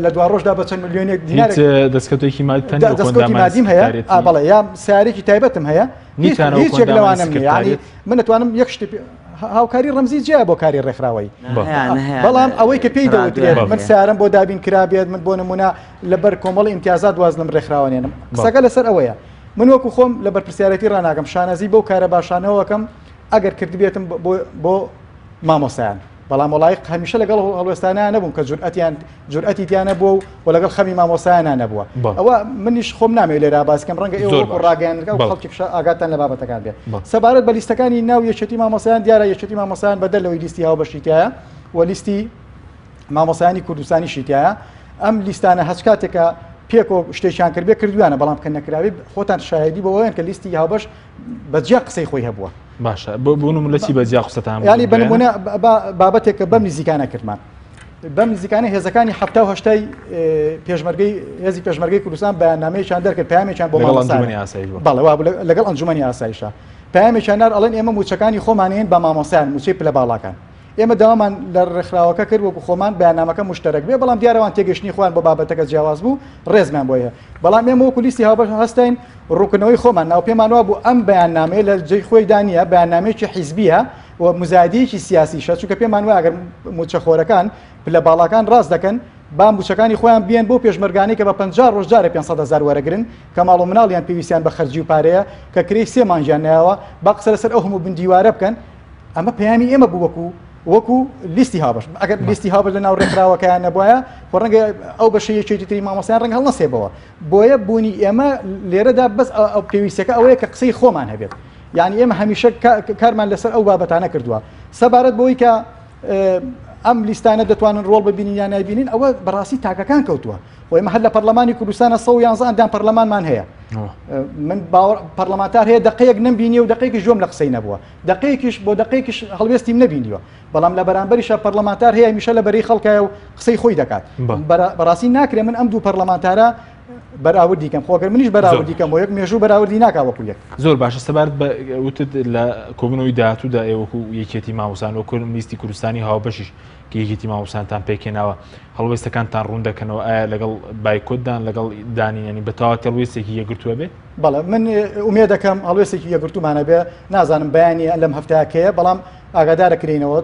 [SPEAKER 3] لە دوا ڕۆژدا بە چەند ملیۆنێک دینار
[SPEAKER 1] دەستکەوتێکی
[SPEAKER 3] دەستکەوتی مادیم هەیە بەڵێ یا سیارێکی تایبەتم هەیە هیچێک لەوانم نیە ینی من نتوانم یەک شتی هاوکاری ڕەمزی جیا بۆ کاری ڕێکخراوەی بەڵام ئەوەی کە پێی دەوترێت من سیارم بۆ دابین کرابێت من بۆ نمونە لەبەر کۆمەڵی ئیمتیازات وازنم ڕێکخراوەنێنم قسەکە لەسەر ئەوەیە من وەکو خۆم لەبەر پرسیارەتی ڕناکەم شانەزی بەو کارە باشانەوەکەم ئەگەر کردبێتم بۆ مامۆسایان بەڵام وڵایق هەمیشە لەگەڵ هەڵوێستانیان نەبووم کە جورئەتی تیانە بووە و لەگەڵ خەمی مامۆسایانان نەبووە ئەوە منیش خۆم نامێت لێرە باسکەم ڕەنگە ئێوە ڕاگەیانەکە و خەڵکیش ئاگاتان لە بابەتەکان بێت سەبارەت بە لیستەکانی ناو یەکێتی مامۆسایان دیارە یەکێتی مامۆسایان بەدەل لەوەی لیستی هاوبەشیتایە و لیستی مامۆسایانی کوردستانی شیتایە ئەم لیستانە هەچ کاتێکە پێکۆ شتێکیان کردبێ کردوانە بەڵام کە نەکراوی خۆتان شایدی بەوەیان کە لیستی هاوبەش بەجیا قسەی خۆی هەبووە
[SPEAKER 1] باشە بۆ لەسی بەجیا قسەتان
[SPEAKER 3] ینی بنمونە بابەتێکە بەم نزیکانە کردمان بەم نزیکانە هێزەکانی هەفتا و هەشتای پێشمەرگەی هێزی پێشمەرگەی کوردستان بەیاننامەیەکیان دەرکرد پامێکیان بۆ لەگەڵ ئەنجومەنی ئاسایشە پامێکیان نار ئەڵێن ئێمە موچەکانی خۆمانەیەن بە مامۆسایان موچەی پلە باڵاکان ئێمە داوامان لە ڕێکخراوەکە کرد وەکو خۆمان بەیاننامەکە مشتەرەک بێ بەڵام دیارەوان تێگەشتنی خۆیان بۆ بابەتەکە جیاواز بوو ڕێزمان بۆیە بەڵام ئێمە وەکو لیستی هاوبەش هەستین ڕوونکردنەوەی خۆمان ناو پێمان وا بوو ئەم بەیاننامەیە لە جێی خۆی دانیە بەیاننامەیەکی حیزبیە و مزایدەیەکی سیاسیشە چونکە پێمان وایە ئەگەر موچەخۆرەکان پلە باڵاکان ڕاست دەکەن با موچەکانی خۆیان بیان بۆ پێشمەرگانی کە بە 50 ڕۆژ جارێ 500,000 وەرەگرن کە ماڵ و مناڵیان پێویستیان بە خەرجی و پارەیە کە کرێی 3 مانگیان نایەوە با قسە لەسەر ئەو هەموو بندیوارە بکەن ئەمە پەیامی ئێمە بوو وەکو لیستی هاوبەش ئەگەر لیستی هاوبەش لە ناو ڕێکخراوەکەیان نەبووایە ڕەنگە ئەو بەشە یەکێتی تری مامۆسایان ڕەنگە هەڵنەسێبەوە بۆیە بوونی ئێمە لێرەدا بەس ئەو پێویستەکە ئەوەیە کە قسەی خۆمان هەبێت یعنی ئێمە هەمیشە کارمان لەسەر ئەو بابەتانە کردووە سەبارەت بۆی کە ئەم لیستانە دەتوانن ڕۆڵ ببینین یا نایبینین ئەوە بەڕاستی تاکەکان کەوتووە و ئێمە هەر لە پەرلەمانی کوردستانە 111 ئەندام پەرلەمانمان هەیە من باوەڕ پەرلەمانتار هەیە دقەیەک نەمبینی و دقەیەکی ژۆم لە قسەی نەبووە دقەیەکیش بۆ دقەیەکیش هەڵوێستیم نەبینیوە بەڵام لە بەرامبەریشە پەرلەمانتار هەیە هەمیشە لە بەرەی خەڵکایە و قسەی خۆی دەکات بەڕاستی ناکرێ من ئەم دوو پەرلەمانتارە بەراوردی کەم خۆگەر منیش بەراوردی کەم بۆ یەک مێژوو بەراوردی ناکاوەکو یەک
[SPEAKER 1] زۆر باشە سەبارەت بە وتت لە کۆبنەوەی داهاتوودا ئێوەکو یەکێتی مامۆسان وەکو لیستی کوردستانی هاوبەشیش کە یەکێتی مامۆسانتان پێکێناوە هەڵوێستەکانتان ڕوون دەکەنەوە ئایا لەگەڵ بایکۆتدان لەگەڵ دانینی بەتەواوی هەڵوێستێکی یەکگرتووە بێ
[SPEAKER 3] بەڵێ من ئومێ دەکەم هەڵوێستێکی یەکگرتوومانە بێ نازانم بەیانی لەم هەفتەیەکەیە بەڵام ئاگادارەکرینەوە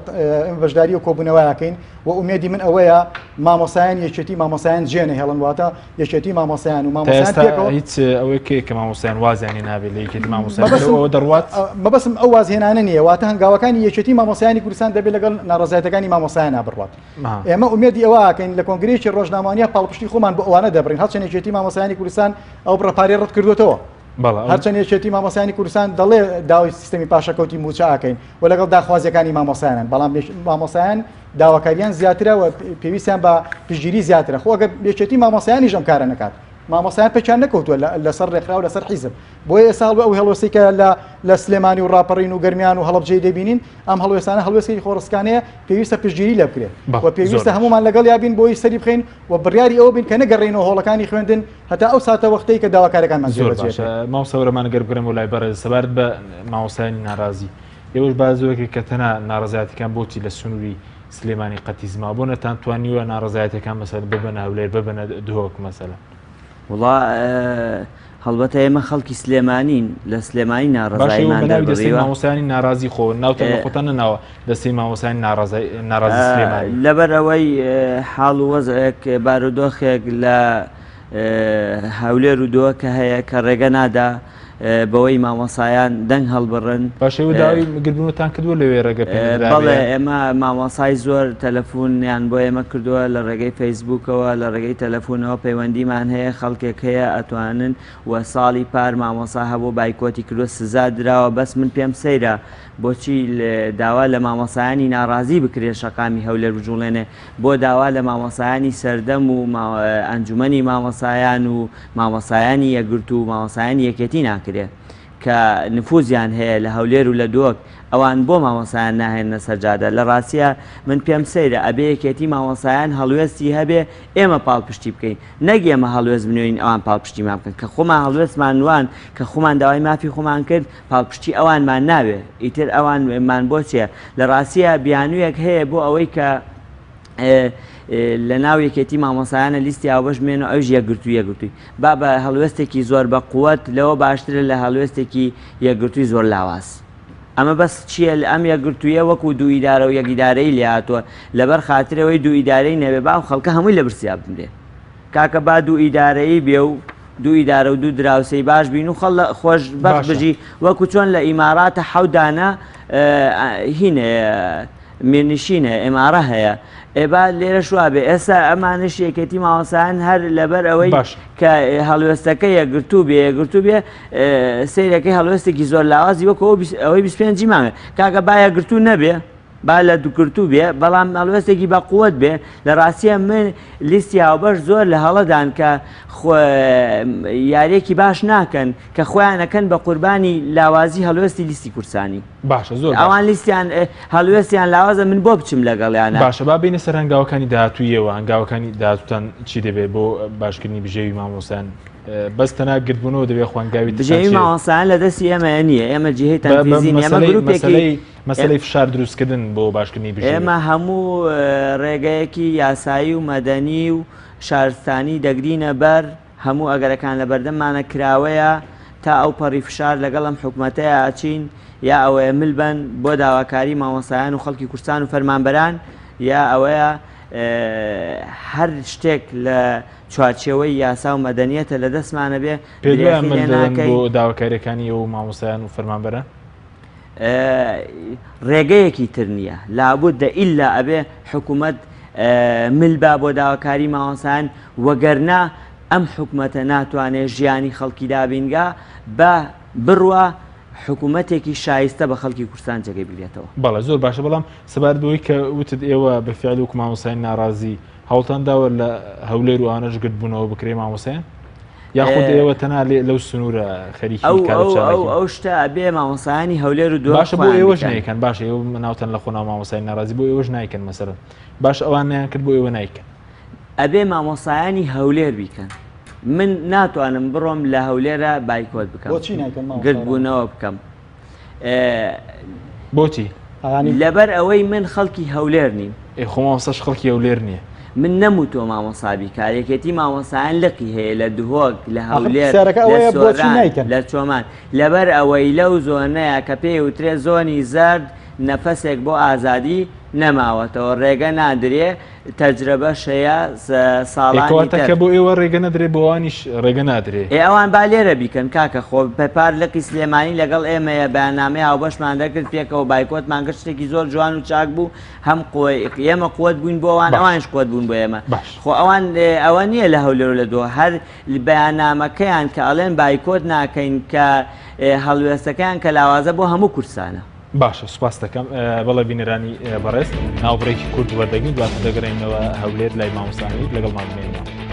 [SPEAKER 3] بەشداری و کۆبوونەوەیەکەین و ئومێدی من ئەوەیە مامۆسایان یەکێتی مامۆسایان جێنە هێڵن واتە یەکێتی مامۆسایان و مامۆسایان پێکەوە
[SPEAKER 1] هیچ ئەوەی کە مامۆسایان وازیانی نابێت لە یەکێتی مامۆسایان دەڕوات
[SPEAKER 3] مەبەسم ئەو وازهێنانە نییە واتە هەنگاوەکانی یەکێتی مامۆسایانی کوردستان دەبێت لەگەڵ ناڕەزایەتەکانی مامۆسایان نابڕوات ئێمە ئومێدی ئەوە ئاکەین لە کۆنگرێکی ڕۆژنامانیە پاڵپشتی خۆمان بۆ ئەوانە دەبڕین هەرچەند یەکێتی مامۆسایانی کوردستان ئەو بڕەپاری ڕەت کردوتەوە هەرچەند یەکێتی مامۆسایانی کوردستان دەڵێ داوای سیستەمی پاشەکەوتی موچە ئاکەین و لەگەڵ داخوازیەکانی مامۆسایانن بەڵام مامۆسایان داواکاریان زیاترە و پێویستیان بە پشتگیری زیاترە خۆ ئەگەر یەکێتی مامۆسایانیش ئەم کارە نەکات مامۆسایان پێکیان نەکەوتووە لەسەر ڕێکخراو لەسەر حیزب بۆیە ئێستا ئەو هەڵوێستی کە لە سلێمانی و ڕاپەڕین و گەرمیان و هەڵەبجەی دەبینین ئەم هەڵوێستانە هەڵوێستی خۆڕسکانەیە پێویستە پشتگیری لێ بکرێت و پێویستە هەمومان لەگەڵ یابین بۆی سەری بخەین و بڕیاری ئەوە بین کە نەگەڕێنەوە هۆڵەکانی خوێندن هەتا ئەو ساتە وەختەی کە داواکارەکانمان جێبەجێ
[SPEAKER 1] ماوسەورەمان گەر بگرم و لای بەڕێز سەبارەت بە مامۆسایانی ناڕازی ئێوەش بازۆکێک کە تەنها ناڕەزایەتەکان بۆچی لە سنووری سلێمانی قەتیزما بۆ نەتانتوانیوە ناڕەزایەتەکان مەسەل ببەنە هەولێر ببەنە دهۆک مەسەلەن
[SPEAKER 4] وڵا هەڵبەتە ئێمە خەڵکی سلێمانین لە سلێمانی ناڕەزاییمان
[SPEAKER 1] دەستی مامۆسایانی ناڕازی خۆ ناوتە خۆتان نەناوە دەستی مامۆسایانی ناڕازی سلێمانی
[SPEAKER 4] لەبەر ئەوەی حاڵ و وەزعێک بارودۆخێک لە هەولێر و دۆکە هەیە کە ڕێگە نادا بەوەی مامۆسایان دەنگ هەڵبڕن.
[SPEAKER 1] باشەوە داوای گربوونتان کردووە لەوێ ڕێگە
[SPEAKER 4] بەڵێ ئێمە مامۆسای زۆر تەلەفۆنیان بۆ ئێمە کردووە لە ڕێگەی فەیسبوکەوە لە ڕێگەی تەلەفۆنەوە پەیوەندیمان هەیە خەڵکێک هەیە ئەتوانن وە ساڵی پار مامۆسا هەبوو بایکۆتی کردووە سزا درراوە بەس من پێم سەیرە بۆچی داوا لە مامۆسایانی ناڕازی بکرێت شەقامی هەولێر بجوڵێنێ بۆ داوا لە مامۆسایانی سەردەم و ئەنجومەنی مامۆسایان و مامۆسایانی یەکگرت و مامۆسایانی یەکێتی ناکرێت کە نفوزیان هەیە لە هەولێر و لە دۆک ئەوان بۆ مامۆسایان ناهێنە سەرجادە لە ڕاستیە من پێم سەیرە ئەبێ یەکێتی مامۆسایان هەڵوێستی هەبێ ئێمە پاڵپشتی بکەین نەک ئێمە هەڵوێست بنوێین ئەوان پاڵپشتیمان بکەن کە خۆمان هەڵوێستمان وان کە خۆمان داوای مافی خۆمان کرد پاڵپشتی ئەوانمان ناوێ ئیتر ئەوانمان بۆ چیە لە ڕاستیە بیانوویەک هەیە بۆ ئەوەی کە لە ناو یەکێتی مامۆسایانە لیستی هاوبەش بمێنەوە ئەوش یەکگرتووی با بە هەڵوێستێکی زۆر بە قووەت لەوە باشترە لە هەڵوێستێکی یەکگرتووی زۆر لاواز. ئەمە بەس چییە ئەم یەکگرتوویە وەکو دوو ئیدارە و یەک ئیدارەی لێهاتووە لەبەر خاترەوەی دوو ئیدارەی نەبێ با و خەڵکە هەمووی لە برسیاب بنرێ کاکە با دوو ئیدارەی بێ و دوو ئیدارە و دوو دراوسەی باش بین و خەڵ خۆش بەخت بژی وەکو چۆن لە ئیماراتە حەودانە هینێ میرنشینە ئێمارە هەیە ئێبا لێرە شووا بێ ئێستا ئەمانش یەکێتی مامۆسایان هەر لەبەر ئەوەی کە هەڵوێستەکە یەکگرتوو بێ سیرەکەی هەڵوێستێکی زۆر لاوازی وەکو ئەوەی 25 مانگە کاکە با یەکگرتوو نەبێ با لە دووگرتوو بێ بەڵام هەڵوێستێکی بە قووەت بێ لە ڕاستیە من لیستی هاوبەش زۆر لە هەڵەدان کە یاریەکی باش ناکەن کە خۆیانەکەن بە قوربانی لاوازی هەڵوێستی لیستی کورسانی
[SPEAKER 1] باشە زۆر
[SPEAKER 4] ئەوان لیستیان هەڵوێستیان لاوازە من بۆ بچم لەگەڵیانە
[SPEAKER 1] باشە با بینە سەر هەنگاوەکانی داهاتوویەوە هەنگاوەکانی داهاتوتان چی دەبێت بۆ باشکردنی بژێوی مامۆسایان بەس تەنها گرتبوونەوە دەبێت خوانگاوی
[SPEAKER 4] بژێوی مامۆسایان لە دەستی ئێمە نییە ئێمە جێهەی تەنفیزین ئێمە گروپێکی
[SPEAKER 1] مەسەلەی فشار دروستکردن بۆ باشکردنی بژێوی
[SPEAKER 4] ئێمە هەموو ڕێگەیەکی یاسایی و مەدەنی و شارستانی دەگرینە بەر هەموو ئەگەرەکان لە بەردەممانە کراوەیە تا ئەو پەڕی فشار لەگەڵ ئەم حکوومەتەیە ئاچین یا ئەوەیە ملبەن بۆ داواکاری مامۆسایان و خەڵکی کوردستان و فەرمانبەران یا ئەوەیە هەر شتێک لە چوارچێوەی یاسا و مەدەنیەتە لە دەستمانە بێ
[SPEAKER 1] بۆ داواکاریەکانی ئەو مامۆسایان و فەرمانبەران
[SPEAKER 4] ڕێگەیەکی تر نییە لابد دە ئیلا ئەبێ حکوومەت ملبا بۆ داواکاری مامۆسایان وەگەرنا ئەم حکوومەتە ناتوانێت ژیانی خەڵکی دابینگا بە بڕوە حکوومەتێکی شایستە بە خەڵکی کوردستان جێگەی بگرێتەوە.
[SPEAKER 1] بەڵێ زۆر باشە بەڵام سەبارەت بەوەی کە وتت ئێوە بە فیعل وەکو مامۆسایان ناڕازی هەوڵتان داوە لە هەولێر و ئانەش گرتبوونەوە بکرێ مامۆسایان یاخود ئێوە تەنها لەو سنوورە خەریکی
[SPEAKER 4] ئەو شتە ئەبێ مامۆسایانی هەولێر و دو
[SPEAKER 1] باشە بۆ ئێوەش نایکەن باشە ئێوە ناوتەن لە خۆنا مامۆسایان ناڕازی بۆ ئێوەش نایکەن مەسەرەن باش ئەوان نیان کرد بۆ ئێوە نایکەن
[SPEAKER 4] ئەبێ مامۆسایانی هەولێر بیکەن من ناتوانم بڕۆم لە هەولێرە بایکۆت بکەم گرتبوونەوە بکەم
[SPEAKER 1] بۆچی
[SPEAKER 4] لەبەر ئەوەی من خەڵکی هەولێر نیم
[SPEAKER 1] خۆمامۆساش خەڵکی هەولێر نییە
[SPEAKER 4] من نەموتۆ مامۆسابی کارێکێتی مامۆسایان لەقی هەیە لە دهۆک لە هەولێر لە چۆمان لەبەر ئەوەی لەو زۆنەیە کە پێی وترێ زۆنی زەرد نەفەسێک بۆ ئازادی نەماوەتەوە ڕێگە نادرێ تەجربە شەیە ساڵانی
[SPEAKER 1] کە بۆ ئێوە ڕێگە نەدرێ بۆوانیش ڕێگە نادرێ
[SPEAKER 4] ئەوان با لێرە بیکەن کاکە خۆ پەپار لەقی سلێمانی لەگەڵ ئێمەیە بەیاننامەی هاوبەشمان دەکرد پێکەوە بایکۆتمان کرد شتێکی زۆر جوان و چاک بوو هەم ئێمە قوت بووین بۆ ئەوان ئەوانش قوت بوون بۆ ئێمە خۆ ئەوان ئەوە نییە لە هەولێر و لە دۆ هەر بەیاننامەکەیان کە ئەڵێن بایکۆت ناکەین کە هەڵوێستەکەیان کە لاوازە بۆ هەموو کورسانە
[SPEAKER 1] باشە سوپاس دەکەم بەڵێ بینەرانی بەڕێز ناوبڕێکی کورد وەردەگرین دواتر دەگەڕێنەوە هەولێر لای مامۆسانی لەگەڵمان بمێنەوە.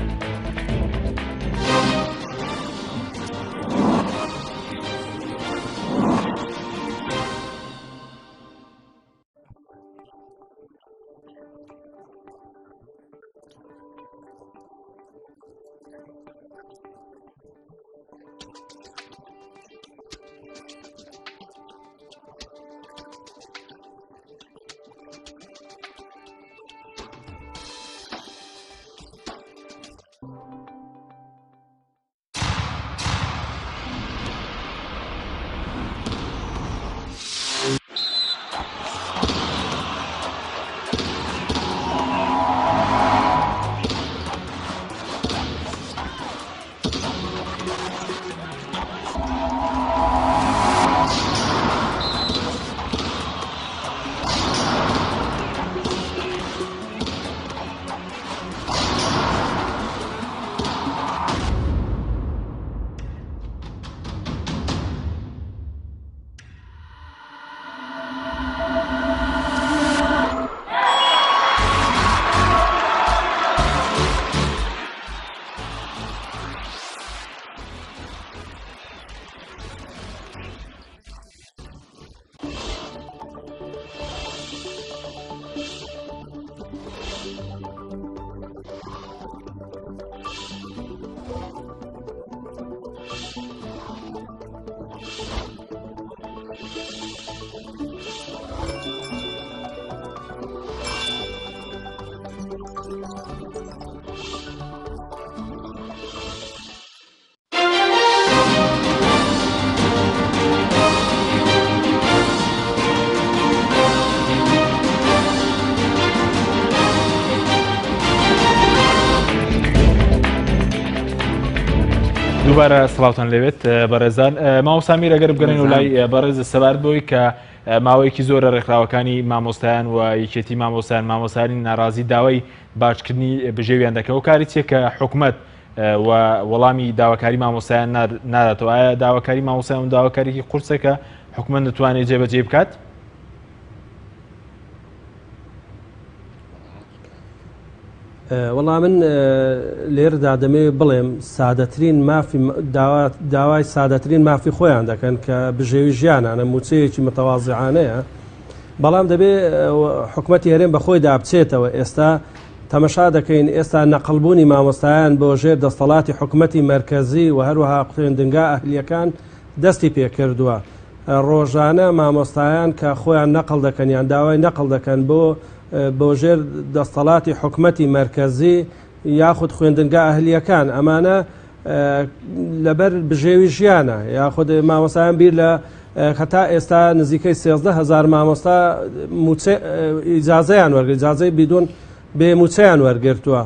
[SPEAKER 1] دووبارە سڵاوتان لەوێت بەڕێزان مامۆستا میر ئەگەر بگەڕێن و لای بەڕێز سەبارەت بۆی کە ماوەیەکی زۆرە ڕێکخراوەکانی مامۆستایان و یەکێتی مامۆستایانی ناڕازی داوای باشکردنی بژێویان دەکەن و کاری چیە کە حکوومەت و وەڵامی داواکاری مامۆستایان ناداتەوە. ئایا داواکاری مامۆستایان و داواکاریی قورسە کە حکوومەت دەتوانێت جێبەجێ بکات؟
[SPEAKER 5] وەڵام من لێرەدا دەمەوێت بڵێم سادەترین مافی داوای سادەترین مافی خۆیان دەکەن کە بژێوی ژیانانە موچەیەکی متەواضعانەیە، بەڵام دەبێت حکوومەتی هەرێم بەخۆی دابچێتەوە. ئێستا تەمەشا دەکەین ئێستا نەقلبوونی مامۆستایان بۆ ژێر دەسەڵاتی حکوومەتی مرکزی و هەروەها خوێندنگا ئەهلیەکان دەستی پێکردووە. ڕۆژانە مامۆستایان کە خۆیان نەقل دەکەن یان داوای نەقل دەکەن بۆ ژێر دەسەڵاتی حکوومەتی مرکزی یاخود خوێندنگا ئەهلیەکان، ئەمانە لەبەر بژێوی ژیانە یاخود مامۆستایان بیر لە هەتا ئێستا نزیکەی 13,000 مامۆستا ئیجازەیان وەرگرت، ئیجازەی بیدون بێ موچەیان وەرگرتووە،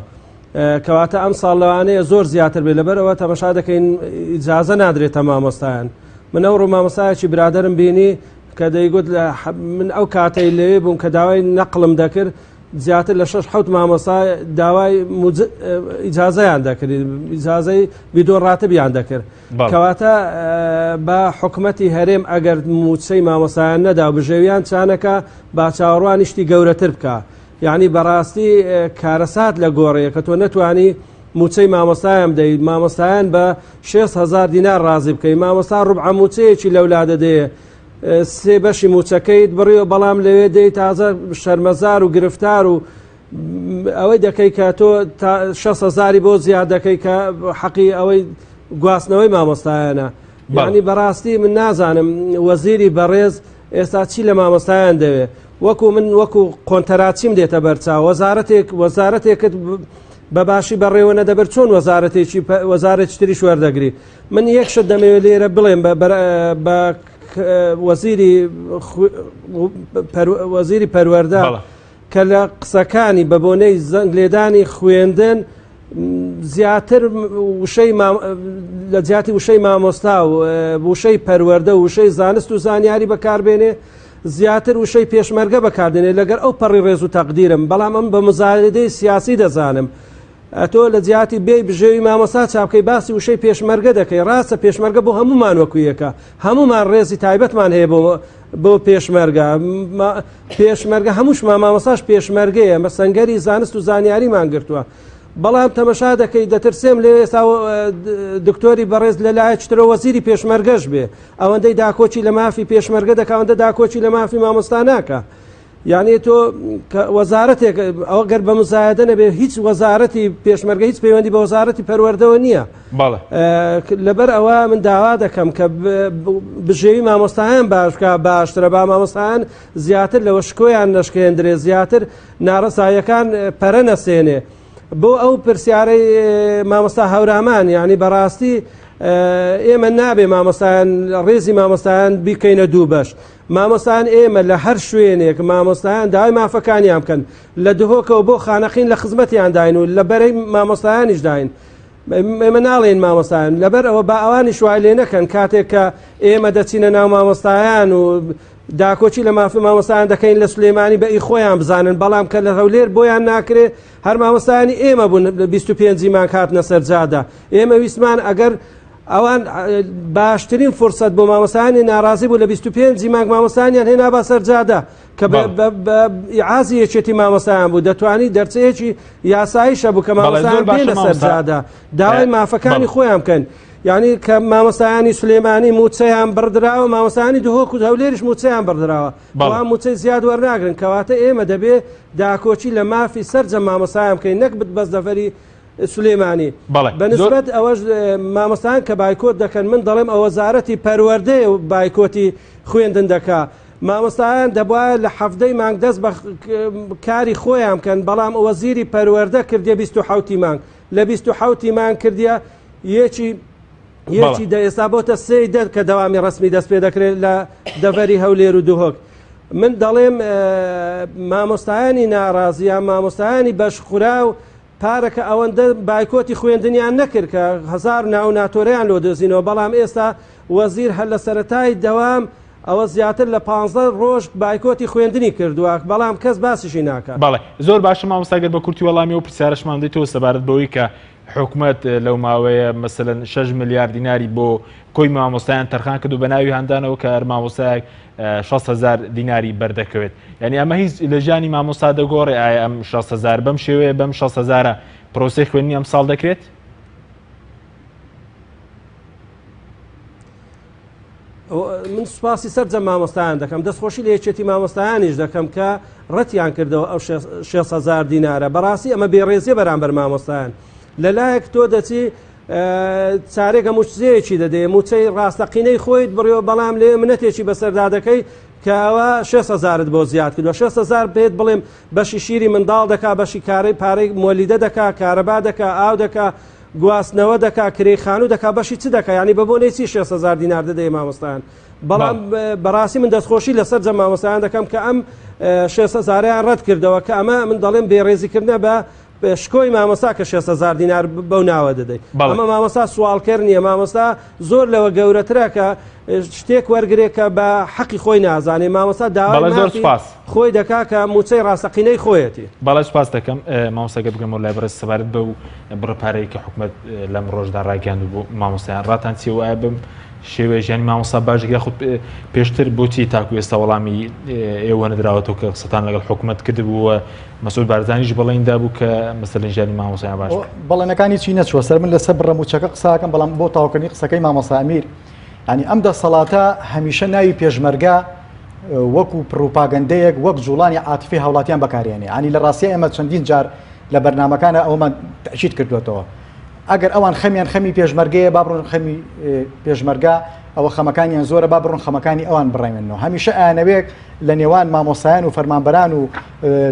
[SPEAKER 5] کەواتە ئەم ساڵ لەوانەیە زۆر زیاتر بێ. لەبەرەوە تەمەشا دەکەین ئیجازە نادرێتە مامۆستایان. من ئەوڕۆ مامۆستایەکی برادرم بینی کە دەیگوت من ئەو کاتەی لەوێ بووم کە داوای نەقلم دەکرد زیاتر لە 6-7 مامۆستا داوای ئیجازەیان دەکرد، ئیجازەی بیدۆ ڕاتبیان دەکرد. کەواتە بە حکوومەتی هەرێم ئەگەر موچەی مامۆستایان نەدا و بژێویان چانەکە با چاوەڕوانی شتی گەورەتر بکە، یعنی بەڕاستی کارەسات لە گۆڕەیە کە تۆ نەتوانی موچەی مامۆستایان بدەیت، مامۆستایان بە 6,000 دینار ڕازی بکەیت، مامۆستا ڕوبع موچەیەکی لەولا دەدەیە، سێ بەشی موچەکەیت بڕیەوە، بەڵام لەوێ دەی تازە شەرمەزار و گرفتار و ئەوەی دەکەی کە تۆ 6,000 بۆ زیاد دەکەی کە حەقی ئەوەی گواستنەوەی مامۆستایانە. یعنی بەڕاستی من نازانم وەزیری بەڕێز ئێستا چی لە مامۆستایان دەوێت. وەکو قۆنتەراچیم دێتە بەرچاو، وەزارەتێکت بەباشی بەڕێوە نەدەبەر چۆن وەزارەتی تریش وەردەگری. من یەک شت دەمەوێت لێرە بڵێم بە وەزیری پەروەردە کە لە قسەکانی بە بۆنەی زەنگ لێدانی خوێندن زیاتر لە جیاتی وشەی مامۆستا و وشەی پەروەردە و وشەی زانست و زانیاری بەکاربێنێ، زیاتر وشەی پێشمەرگە بەکاردێنێ لەگەر ئەو پەڕی ڕێز و تەقدیرم. بەڵام ئەم بە مزایدەی سیاسی دەزانم ئەتۆ لە جیاتی بێ بژێوی مامۆستا چاپکەی باسی وشەی پێشمەرگە دەکەی. ڕاستە پێشمەرگە بۆ هەمومان وەکویەکە، هەمومان ڕێزی تایبەتمان هەیە بۆ پێشمەرگە. پێشمەرگە هەمووشمان مامۆستاش پێشمەرگەیە، مەسەنگەری زانست و زانیاریمان گرتووە. بەڵام تەمەشا دەکەی دەترسێم لێ ئێستا دکتۆری بەڕێز لە لایەکترەوە وەزیری پێشمەرگەش بێ، ئەوەندەی داکۆچی لە مافی پێشمەرگە دەکە، ئەوەندە داکۆچی لە مافی مامۆستا ناکە. یعنی تۆ وەزارەتێک ئەوە گەر بە مزایدە نەبێ هیچ وەزارەتی پێشمەرگە هیچ پەیوەندی بە وەزارەتی پەروەردەوە نییە. لەبەر ئەوە من داوا دەکەم کە بژێوی مامۆستایان باشترە، با مامۆستایان زیاتر لەوە شکۆیان نەشکێندرێ، زیاتر ناڕەسایەکان پەرە نەسێنێ. بۆ ئەو پرسیارەی مامۆستا هەورامان، یعنی بەڕاستی ئێمە نابێ مامۆستایان ڕێزی مامۆستایان بیکەینە دوو بەش. مامۆستایان ئێمە لە هەر شوێنێک مامۆستایان داوای مافەکانیان بکەن، لە دهۆکەوە بۆ خانەخین لە خزمەتیان داین و لە بەرەی مامۆستایانیش داین. ئێمە ناڵێن مامۆستایان، لەبەر ئەوە با ئەوانی شوای لێ نەکەن کاتێک کە ئێمە دەچینە ناو مامۆستایان و داکۆچی لە مافی مامۆستایان دەکەین لە سلێمانی بە ئیخۆیان بزانن، بەڵام کە لە هەولێر بۆیان ناکرێ. هەر مامۆستایانی ئێمە بوون لە 25 مان کاتنە سەرجادا. ئێمە ویسمان ئەگەر ئەوان باشترین فرسەت بۆ مامۆستایانی ناڕازی بوو لە 25 مانگ مامۆستایانیان هێنا با سەرجادا کە عازی یەکێتی مامۆستایان بوو، دەتوانی دەرچەیەکی یاساییشە بوو کە مامۆستایان بێنە سەرجادا داوای مافەکانی خۆیان بکەن. یعنی کە مامۆستایانی سلێمانی موچەیان بردراوە، مامۆستایانی دهۆک و هەولێریش موچەیان بردراوە، بەڵام موچەی زیاد وەرناگرن. کەواتە ئێمە دەبێ داکۆچی لە مافی سەرجە مامۆستایان بکەین، نەک بەس دەفەری سلێمانی. بەنسبەت ئەوەش مامۆستایان کە بایکۆت دەکەن، من دەڵێم ئەو وەزارەتی پەروەردەیە و بایکۆتی خوێندن دەکا. مامۆستایان دەبوایە لە هەفتەی مانگ دەست بە کاری خۆیان بکەن، بەڵام وەزیری پەروەردە کردیە 27 مانگ، لە 27 مانگ کردیە یەکی ئێستا بۆتە سێی دەر کە دەوامی ڕسمی دەست پێ دەکرێت لە دەڤەری هەولێر و دهۆک. من دەڵێم مامۆستایانی ناڕازیان، مامۆستایانی بەشخورا و پارەکە ئەوەندە بایکۆتی خوێندنیان نەکرد کە هزار ناو ناتۆریان لۆ دۆزینەوە بەڵام ئێستا وەزیر هەر لە سەرەتای دەوام ئەوە زیاتر لە 15 ڕۆژ بایکۆتی خوێندنی کردووە بەڵام کەس باسیشی ناکات.
[SPEAKER 1] بەڵێ زۆر باشە مامۆستاگەر بە کورتی وەڵامی و پرسیارەشمان دێتەوە سەبارەت بەوەی کە حکوومەت لەو ماوەیە مەسەلەن 6 میلیارد دیناری بۆ کۆی مامۆستایان تەرخان کرد و بە ناوی هەندانەوە کە هەر مامۆستایەک 6,000 دیناری بەردەکەوێت. یعنی ئەمە هیچ لە ژیانی مامۆستا دەگۆڕێ ئایا ئەم 6,000 بەم شێوەیە بەم 6,000 پرۆسەی خوێندنی ئەم ساڵ دەکرێت؟
[SPEAKER 5] من سوپاسی سەرجە مامۆستایان دەکەم دەستخۆشی لە یەکێتی مامۆستایانیش دەکەم کە ڕەتیان کردەوە ئەو 6,000 دینارە بەڕاستی ئەمە بێڕێزیە بەرامبەر مامۆستایان لەلایەک تۆ دەچی چارێکە موچزەیەکی دەدەێ موچەی ڕاستەقینەی خۆیت بڕێەوە بەڵام لێ منەتێکی بەسەردا دەکەی کەەوە 6,000 بۆ زیاد کردووە 6,000 بێت بڵێم بەشی شیری منداڵ دەکا بەشی کارەی پارەی مۆلیدە دەکا کارەبا دەکا ئاو دەکا گواستنەوە دەکا کرێخانوو دەکا بەشی چ دەکا ینی بە بۆ نێچی 6,000 دینار دەدەی مامۆستایان بەڵام بەڕاستی من دەستخۆشی لەسەر جە مامۆستایان دەکەم کە ئەم 6,000یان ڕەت کردەوە کە ئەمە من دەڵێم بێڕێزیکردنە بە شکۆی مامۆستا کە 6,000 دینار بەو ناوە دەدەیت ئەمە مامۆستا سوالکەر نییە مامۆستا زۆر لەوە گەورەترە کە شتێک وەرگێت کە بە حەقی خۆی نازانێ مامۆستا داوای خۆی دەکا کە موچەی ڕاستەقینەی خۆیەتی.
[SPEAKER 1] باڵا سپاس دەکەم مامۆستاگە بگەمەوە لای بەرز سەبارەت بەو بڕەپارەی کە حکوومەت لەم ڕۆژدا ڕاگەاند بۆ مامۆستایان ڕاتان چی وایە بم شێوەیە ژیانی مامۆستا باشێک یاخود پێشتر بۆچی تاکو ئێستا وەڵامی ئێوە نەدراوەتەوە کە قسەتان لەگەڵ حکوومەت کردبووە مەسعود بارزانیش بەڵێندا بوو کە مەسەلەن ژیانی مامۆستایان باش
[SPEAKER 3] بەڵێنەکانی چی نەچوە سەر من لەسەر بڕەموچەکە قساکەم بەڵام بۆ تاوکردنی قسەکەی مامۆستا ئەمیر ینی ئەم دەسەڵاتە هەمیشە ناوی پێشمەرگە وەکو پروپاگەندەیەک وەک جوڵانی عاتیفی هاوڵاتیان بەکارێنێ ینی لە ڕاستی ئێمە چەندین جار لە بەرنامەکانە ئەومان تەشید کردوێتەوە ئەگەر ئەوان خەمیان خەمی پێشمەرگەیە با بڕۆن خەمی پێشمەرگە ئەوە خەمەکانیان زۆرە با بڕۆن خەمەکانی ئەوان بڕێمێنەوە هەمیشە ئاەوەیەک لە نێوان مامۆسایان و فەرمانبەران و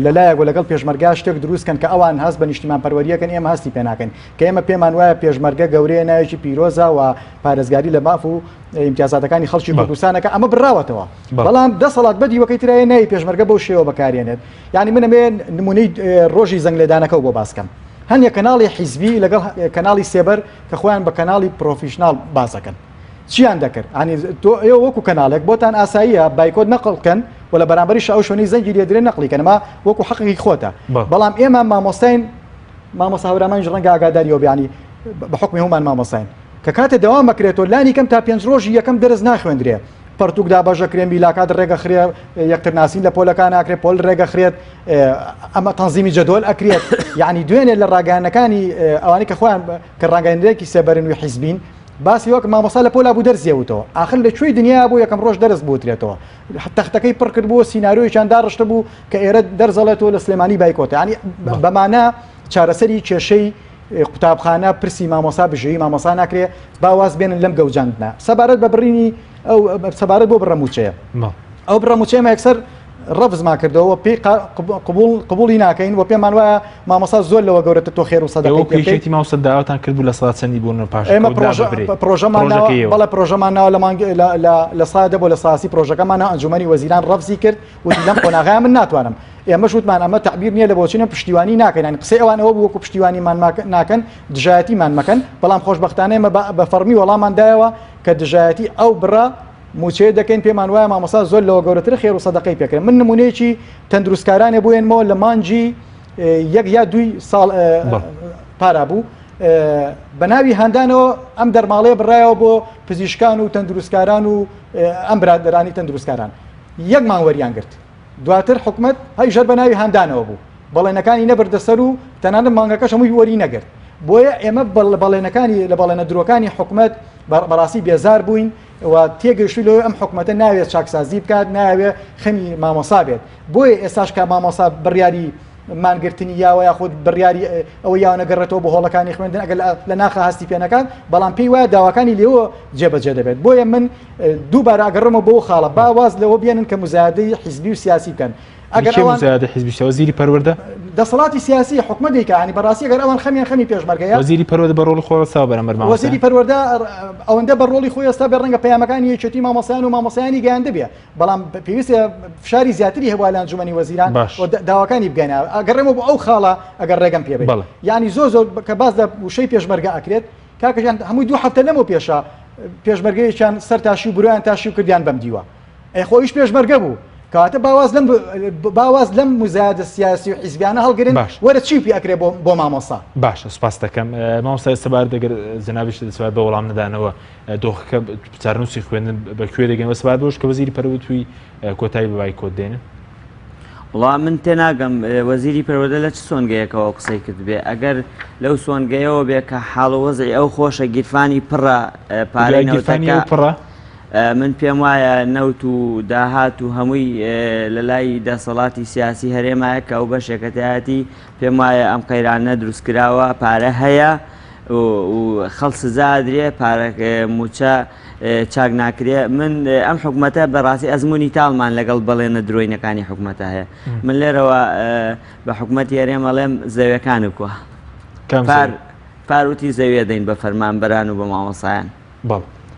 [SPEAKER 3] لەلایەک و لەگەڵ پێشمەرگا شتێک دروستکەن کە ئەوان هەست بە نیشتیمان پەروەریەکەن ئێمە هەستی پێ ناکەن کە ئێمە پێمان وایە پێشمەرگە گەورەیە ناوێکی پیرۆزە و پارێزگاری لە ماف و ئیمتیازاتەکانی خەڵکی کوردستانەکە ئەمە بڕاوەتەوە بەڵام دەسەڵات بەدی وەکەی ترایە ناوی پێشمەرگە بەو شێوە بەکارێنێت یعنی منەمێ نمونەی ڕۆژی زەنگلێدانەکە بۆ باسکەم هەنیە کەناڵی حیزبی لەگەڵ کەناڵی سێبەر کە خۆیان بە کەناڵی پرۆفیشنال باسەکەن چیان دەکرد ئەنی ئێوە وەکو کەناڵێک بۆتان ئاساییە بایکۆت نەقڵکەن و لە بەرامبەریش ئەو شوێنەی زەنگی لێدرێ نەقلیکەنەما وەکو حەقی خۆتە بەڵام ئێمە مامۆستاین مامۆستا هەورامانیش ڕەنگە ئاگاداریەوە بیانی بە حکمی هەمومان مامۆستاین کە کاتێ دەوام بکرێتەوە لانی کەم تا 5 ڕۆژی یەکەم دەرز ناخوێندرێ پەرتوکدا بەژە کرێن بیلاکات ڕێگە خرێ یەکتر ناسین لە پۆلەکان ناکرێت پۆل ڕێگە خرێت ئەمە تەنزیمی جەدۆل ئەکرێت یعنی دوێنێ لە ڕاگەیانەکانی ئەوانەی کە خۆیان کە ڕاگەیاندەیەکی سێبەرن و حیزبین باسی وەک مامۆستا لە پۆلا بوو دەرزیەوتەوە ئاخر لەکوێی دنیا بوو یەکەم ڕۆژ دەرز بوترێتەوە تەختەکەی پڕ کرد بووە سیناریۆیان داڕشتە بوو کە ئێرە دەرزەڵێتەوە لە سلێمانی بایکۆتە ینی بەمانە چارەسەری کێشەی قوتابخانە پرسی مامۆستا بژێوی مامۆستا ناکرێت باواز بێنن لەم گەوجاندنە سەبارەت بە بڕینی ئەو سەبارەت بۆ بڕەموچەیە ئەو بڕەموچەیە یەکسەر ڕەفزمان کردەوە پێی قبولی ناکەین و پێمان وایە مامۆستا زۆر لەوە گەورەتە تۆ خێر و
[SPEAKER 1] سەدەقەی مامۆستا داواتان کرد بوو لە سەڵات چەندی بوون پاش
[SPEAKER 3] ئێمە بەڵە پرۆژەمانناوە لە سادە بۆ لە ساسی پرۆژەکەمانە ئەنجومەنی وەزیران ڕەفزی کرد وتی لەم قۆناغای من ناتوانم ئێمە شوتمان ئەمە تعبیر نییە لە بۆچینە پشتیوانی ناکەین ینی قسەی ئەوانەوە بوو وەکو پشتیوانیمان ناکەن دژایەتیمان مەکەن بەڵام خۆشبەختانە ئێمە بە فەرمی وەڵاماندایەوە کە دژایەتی ئەو بڕە موچێ دەکەین پێمان وایە مامۆستا زۆر لەوە گەورەتر خێر و سەدەقەی پێکرێن من نمونەیەکی تەندروستکارانێ بووێنمەوە لە مانجی 1 یا 2 ساڵ پارا بوو بە ناوی هەندانەوە ئەم دەرماڵەیە بڕایەوە بۆ پزیشکان و تەندروستکاران و ئەم برادرانی تەندروستکاران یەکمان وەریان گرت دواتر حکومەت هەی ژەر بە ناوی هەندانەوە بوو بەڵێنەکانی نەبردە سەر و تەنانەت مانگەکەش هەمووی وەری نەگرت بۆیە ئێمە بەڵێنەکانی لە بەڵێنە درۆکانی حکومەت بەڕاستی بێزار بووین و تێگەشتی لەوەی ئەم حکومەتە ناوێت چاکسازی بکات ناوێت خەمی مامۆستا بێت بۆیە ئێستاش کە مامۆستا بڕیاری مانگرتنی یاوە یاخود بڕیاری ئەوە یاوە نەگەڕێتەوە بە هۆڵەکانی خوێندن ئەگەر لە ناخە هەستی پێنەکان بەڵام پێی وایە داواکانی لێوە جێبەجێ دەبێت بۆیە من دووبارە ئەگەڕمە بۆ خاڵە باواز لەوە بێنن کە مزایدەی حیزبی و سیاسی بکەن ئەگەر
[SPEAKER 1] ئەوان زیادە حیزبی وەزیری پەروەردە
[SPEAKER 3] دەسەڵاتی سیاسی حکومەتێکە ینی بەڕاستی ئەگەر ئەوان خەمی پێشمەرگەیە
[SPEAKER 1] وەزیری پەروەردە بە ڕۆڵی خۆڵەسا بەرەمبەر
[SPEAKER 3] وەزیری پەروەردە ئەوەندە بە ڕۆڵی خۆی ئێستا بە ڕەنگە پەیامەکانی یەکێتی مامۆسایان و مامۆسایانی گەیاندە بێ بەڵام پێویستە فشاری زیاتری هەبووە لە ئەنجومەنی وەزیران داواکانی بگەنە ئەگەڕێمەوە بۆ ئەو خاڵە ئەگەر ڕێگەم پێ بێت یعنی زۆر کە باز لە وشەی پێشمەرگە ئەکرێت کاکەیان هەمووی 2 هەفتە لەمەوە پێشە پێشمەرگەیەکیان سەر تاشی و برویان تاشی و کردیان بەم دیوە خۆیش پێشمەرگە بوو کاتە باواز لەم مزایدە سیاسی و حیزبیانە هەڵگرن وەرە چی پێ ئەکرێ بۆ مامۆستا
[SPEAKER 1] باشە سپاس دەکەم مامۆستا سەبار دەگەر جنابیش دەسوات بە وەڵام نەدانەوە دۆخەکە چارنووسی خوێندن بەکوێ دەگەنەوە سەبار بۆش کە وەزیری پەروەردە توی کۆتایی بەبای کۆت دێنن
[SPEAKER 4] وڵام من تێناگەم وەزیری پەروەردە لە چ سۆنگەیەکەوە قسەی کرد بێ ئەگەر لەو سۆنگەیەوە بێ کە حاڵ وەزعی ئەو خۆشە گیرفانی پڕە پارەی نەوتەکە
[SPEAKER 1] پڕە
[SPEAKER 4] من پێم وایە نەوت و داهات و هەمووی لە لای دەسەڵاتی سیاسی هەرێمایە کە ئەو بەشێکەتایەتی پێم وایە ئەم قەیرانە دروستکراوە پارە هەیە و خەڵ سزادرێ پارەکە موچە چاک ناکرێ من ئەم حکوومەتە بەڕاستی ئەزمموی تاڵمان لەگەڵ بەڵێنە درۆینەکانی حکوومەتە هەیە من لێرەوە بە حکوومەتی هەرێمەڵێم زەویەکان وکووە پاروتی زەویە دەین بە فەرمانبەران و بە مامۆسایان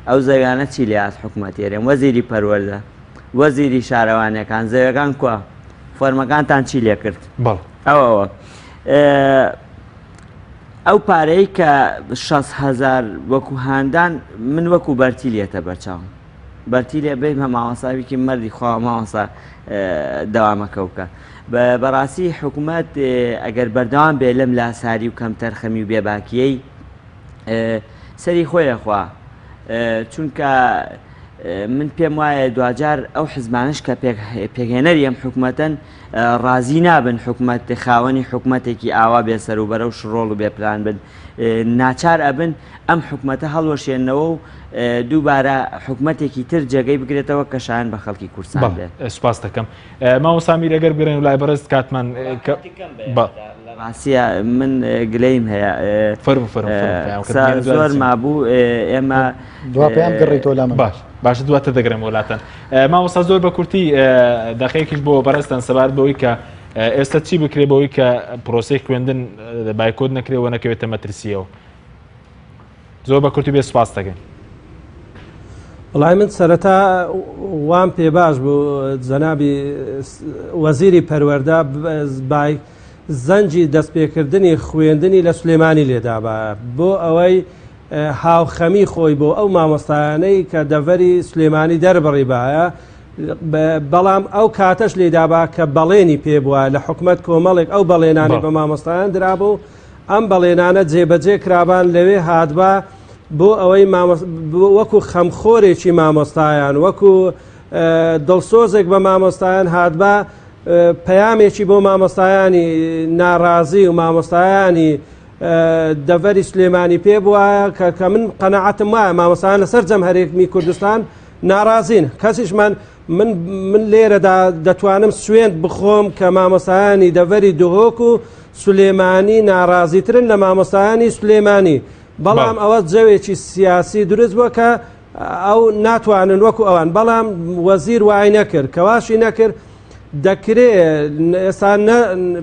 [SPEAKER 4] ئەو زەویانە چی لات حکوومەتی هەرێم وەزیری پەروەردە وەزیری شارەوانەکان زەویەکان کووە فەرمەکانتان چی لێ کرد ئەوەوە ئەو پارەی کە 6,000 وەکو هاندان من وەکو بەرتی لێتە بەرچاوم بەرتی لێ بێ مامۆساویکی مەردی خوا مامۆسا دەوامەکە بکە بەڕاستی حکوومەت ئەگەر بەردەوام بێ لەم لاساری و کەم تەرخەمی و بێباکیەی سەری خۆیە خوا چونکە من پێم وایە دوجار ئەو حزبانش کە پێگەێنەری ئەم حکوومەتەن ڕازی نابن حکوومەت خاوەنی حکوومەتێکی ئاوا بێسەر و بەرەو شڕۆڵ و بێپلان بن ناچار ئەبن ئەم حکوومەتە هەڵوەشێنەوە و دووبارە حکوومەتێکی تر جێگەی بگرێتەوە کە شایان بە خەڵکی کورسان بێت
[SPEAKER 1] سوپاس دەکەم مامۆستا ئەگەر بگرێن و لای بەڕست کاتمان
[SPEAKER 4] ڕاستیە من گلەیم هەیە زۆر مابوو ئێمە
[SPEAKER 3] دوپیان گەڕیتۆ لە من
[SPEAKER 1] باشە دواتە دەگرم وڵاتەن مامۆستا زۆر بە کورتی دەقەیەکیش بۆ بەڕستان سەبار بەوەی کە ئێستا چی بکرێ بەوەی کە پرۆسەی خوێندن بایکۆت نەکرێەوە نەکەوێتە مەترسیەوە زۆر بە کورتی بێ سوپاس دەکەین
[SPEAKER 5] وڵای من سەرەتا وام پێ باش بوو جەنابی وەزیری پەروەردە زەنجی دەستپێکردنی خوێندنی لە سولێمانی لێدابە بۆ ئەوەی هاوخەمی خۆی بۆ ئەو مامۆستایانەی کە دەڤەری سولێمانی دەربڕی باە بەڵام ئەو کاتەش لێدابا کە بەڵێنی پێ بووە لە حکومەت کۆمەڵێک ئەو بەڵێنانی بە مامۆستایان درابوو ئەم بەڵێنانە جێبەجێ کرابان لەوێ هاتبە بۆ ئەوەی وەکو خەمخۆرێکی مامۆستایان وەکو دڵسۆزێک بە مامۆستایان هاتبە پەیامێکی بۆ مامۆستایانی ناڕازی و مامۆستایانی دەڤەری سولێمانی پێ بووە کە من قەنەعەتم وایە مامۆستایان لەسەر جەمهەرێکی کوردستان ناڕازین کەسیشمان من لێرەدا دەتوانم سوێند بخۆم کە مامۆستایانی دەڤەری دهۆک و سولێمانی ناڕازیترن لە مامۆستایانی سولێمانی بەڵام ئەوە جەوێکی سیاسی دروست بووە کە ئەو ناتوانن وەکو ئەوان بەڵام وەزیر وای نەکرد کەواشی نەکرد دەکرێت ئێستا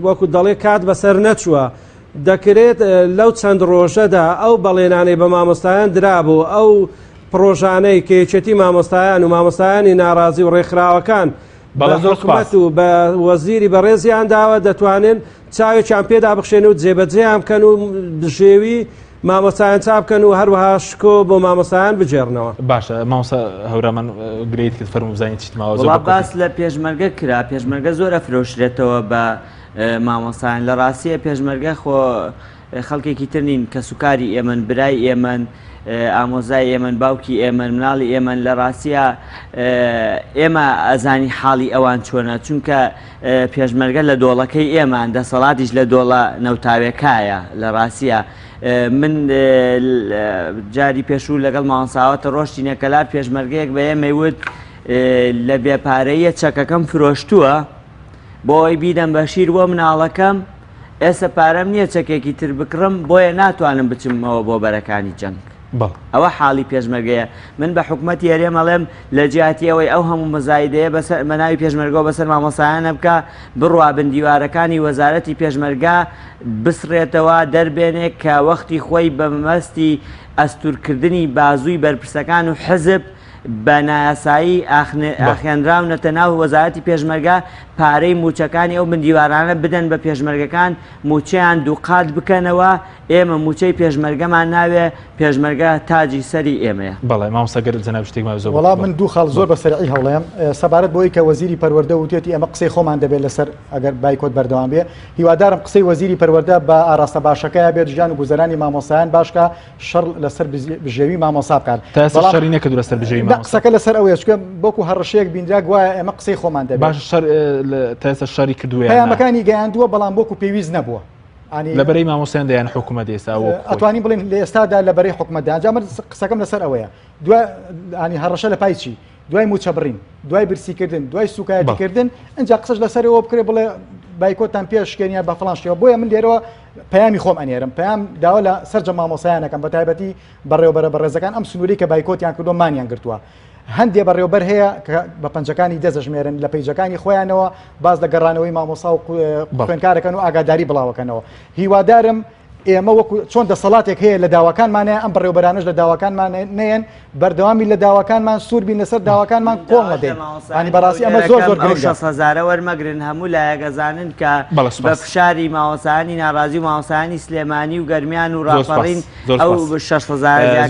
[SPEAKER 5] وەکو دەڵێ کات بەسەر نەچووە دەکرێت لەو چەند ڕۆژەدا ئەو بەڵێنانەی بە مامۆستایان درابوو ئەو پرۆژانەی کێچەتی مامۆستایان و مامۆستایانی ناڕازی و ڕێکخراوەکان بە حکوومەت و بە وەزیری بەڕێزیان داوە دەتوانن چاوێکیان پێدا بخشێن و جێبەجێیان بکەن و بژێوی مامۆستایان چاپ بکەن و هەروەها شکۆ بۆ مامۆستایان بجێڕنەوە
[SPEAKER 1] باشە مامۆستا هەورامان گرێیت کرد فەرموو بزانین چیتماوە
[SPEAKER 4] زۆر باس لە پێشمەرگە کرا پێشمەرگە زۆرە فرۆشرێتەوە بە مامۆستایان لە ڕاستیە پێشمەرگە خۆ خەڵکێکی تر نین کە سوکاری ئێمن برای ئێمن ئامۆزای ئێمن باوکی ئێمن مناڵی ئێمن لە ڕاستیە ئێمە ئەزانی حاڵی ئەوان چۆنە چونکە پێشمەرگە لە دۆڵەکەی ئێمان دەسەڵاتیش لە دۆڵە نەوتاوێکایە لە ڕاستیە من جاری پێشوو لەگەڵ ماوەساوەتە ڕۆشتی نەکەلار پێشمەرگەیەک بە ئێمەی وت لە بێپارەیە چەکەکەم فرۆشتووە بۆ ئەوی بیدەم بە شیر بۆ مناڵەکەم ئێستا پارەم نییە چەکێکی تر بکڕم بۆیە ناتوانم بچمەوە بۆ بەرەکانی جەنگ ئەوە حاڵی پێشمەرگەیە. من بە حکوومەتی هەرێم ئەڵێم لە جیاتی ئەوەی ئەو هەموو مەزایدەیە بەناوی پێشمەرگەوە بەسەر مامۆسایانە بکە، بڕوا بندیوارەکانی وەزارەتی پێشمەرگا بسرێتەوە دەربێنێک کە وەختی خۆی بە مەستی ئەستورکردنی بازووی بەرپرسەکان و حزب بە نایاسایی ئاخێنراونەتە ناو وەزارەتی پێشمەرگا پارەی موچەکانی ئەو بندیوارانە بدەن بە پێشمەرگەکان موچەیان دووقات بکەنەوە. ئێمە موچەی پێشمەرگەمان ناوێ، پێشمەرگە تاجی سەری ئێمەیە.
[SPEAKER 1] بەڵێ مامۆستاگەر جەناب شتێکمان زۆر
[SPEAKER 3] وەڵام من دوو خاڵ زۆر بەسەرعی هەڵەیەم سەبارەت بۆی کە وەزیری پەروەردە وتێتی ئەمە قسەی خۆمان دەبێت لەسەر ئەگەر بایکۆت بەردەوام بێ. هیوادارم قسەی وەزیری پەروەردە بە ئاراستە باشەکەیە بێت ژیان و گوزەرانی مامۆسایان باشکە شەڕ لەسەر بژێوی مامۆسا بکات.
[SPEAKER 1] شەڕی نەکردو لەسەر بژێوی مامۆسا.
[SPEAKER 3] قسەکە لەسەر ئەوەیە چونکە بۆکو هەڕەشەیەک بینرا گوایە ئێمە قسەی خۆمان دەبێت.
[SPEAKER 1] باش تا شەڕی کردووە
[SPEAKER 3] پەیامەکانی گەیاندووە بەڵام بۆکو پێویست نەبووە.
[SPEAKER 1] لەبەرەی مامۆسایان دەیان حکوومەت ئێستا
[SPEAKER 3] ئەتوانین بڵێن لە ئێستادا لەبەرەی حکوومەتدا. جا من قسەکەم لەسەر ئەوەیە دوای هەڕەشە لە پای چی؟ دوای موچەبڕین، دوای برسیکردن، دوای سوکایەتیکردن، ئەنجا قسەش لەسەرەوە بکرێ بڵێ بایکۆتان پێشکێنیان بە فڵان شێوە. بۆیە من لێرەوە پەیامی خۆم ئەنێرم، پەیام داوا لە سەرجە مامۆسایانەکەم بە تایبەتی بەڕێوەبەرە بەڕێزەکان ئەم سنووری کە بایکۆتیان کردو مانیان گرتووە. هەندێ بەڕێوەبەر هەیە کە بە پەنجەکانی دەزەژمێرن لە پەیجەکانی خۆیانەوە باز لە گەڕانەوەی مامۆسا و خوێنکارەکەن و ئاگاداری بڵاوەکەنەوە. هیوادارم ئێمە وەکو چۆن دەسەڵاتێک هەیە لە داواکانمانەیە ئەم بەڕێوەبەرانش لە داواکانمان نێن بەردەوامی لە داواکانمان سوور بین لەسەر داواکانمان کۆڵ نەدەین. ئەنی بەڕاستی ئەمە زۆر زۆر گرنگە. 6,000
[SPEAKER 4] وەرمەگرن هەموو لایەگەزانن کە بە فشاری مامۆسایانی ناڕازی و مامۆسایانی سلێمانی و گەرمیان و ڕاپەڕین ئەو 6,000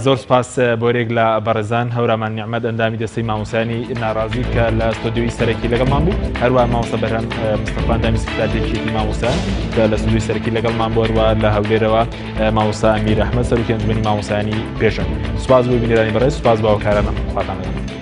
[SPEAKER 1] زۆر سپاس بۆرێک لە بەڕێزان هەورامان نیعمەت ئەندامی دەستەی مامۆسایانی ناڕازی کە لە ستۆدیۆی سەرەکی لەگەڵمان بوو، هەروە مامۆستا بەرهەم مستەفا ئەندامی سکرتارێکی مامۆسایان کە لە ستۆدیۆی سەرەکی لەگەڵمان بوو، هەروە لە هەولێرەوە مامۆستا ئەمیر ئەحمەد سەرۆکی ئەنجومەنی مامۆسایانی پێشەنگ. سوپاس بۆ بینێرانی بەڕێز، سوپاس بۆ هاوکارانم. خواتان لەگەڵ.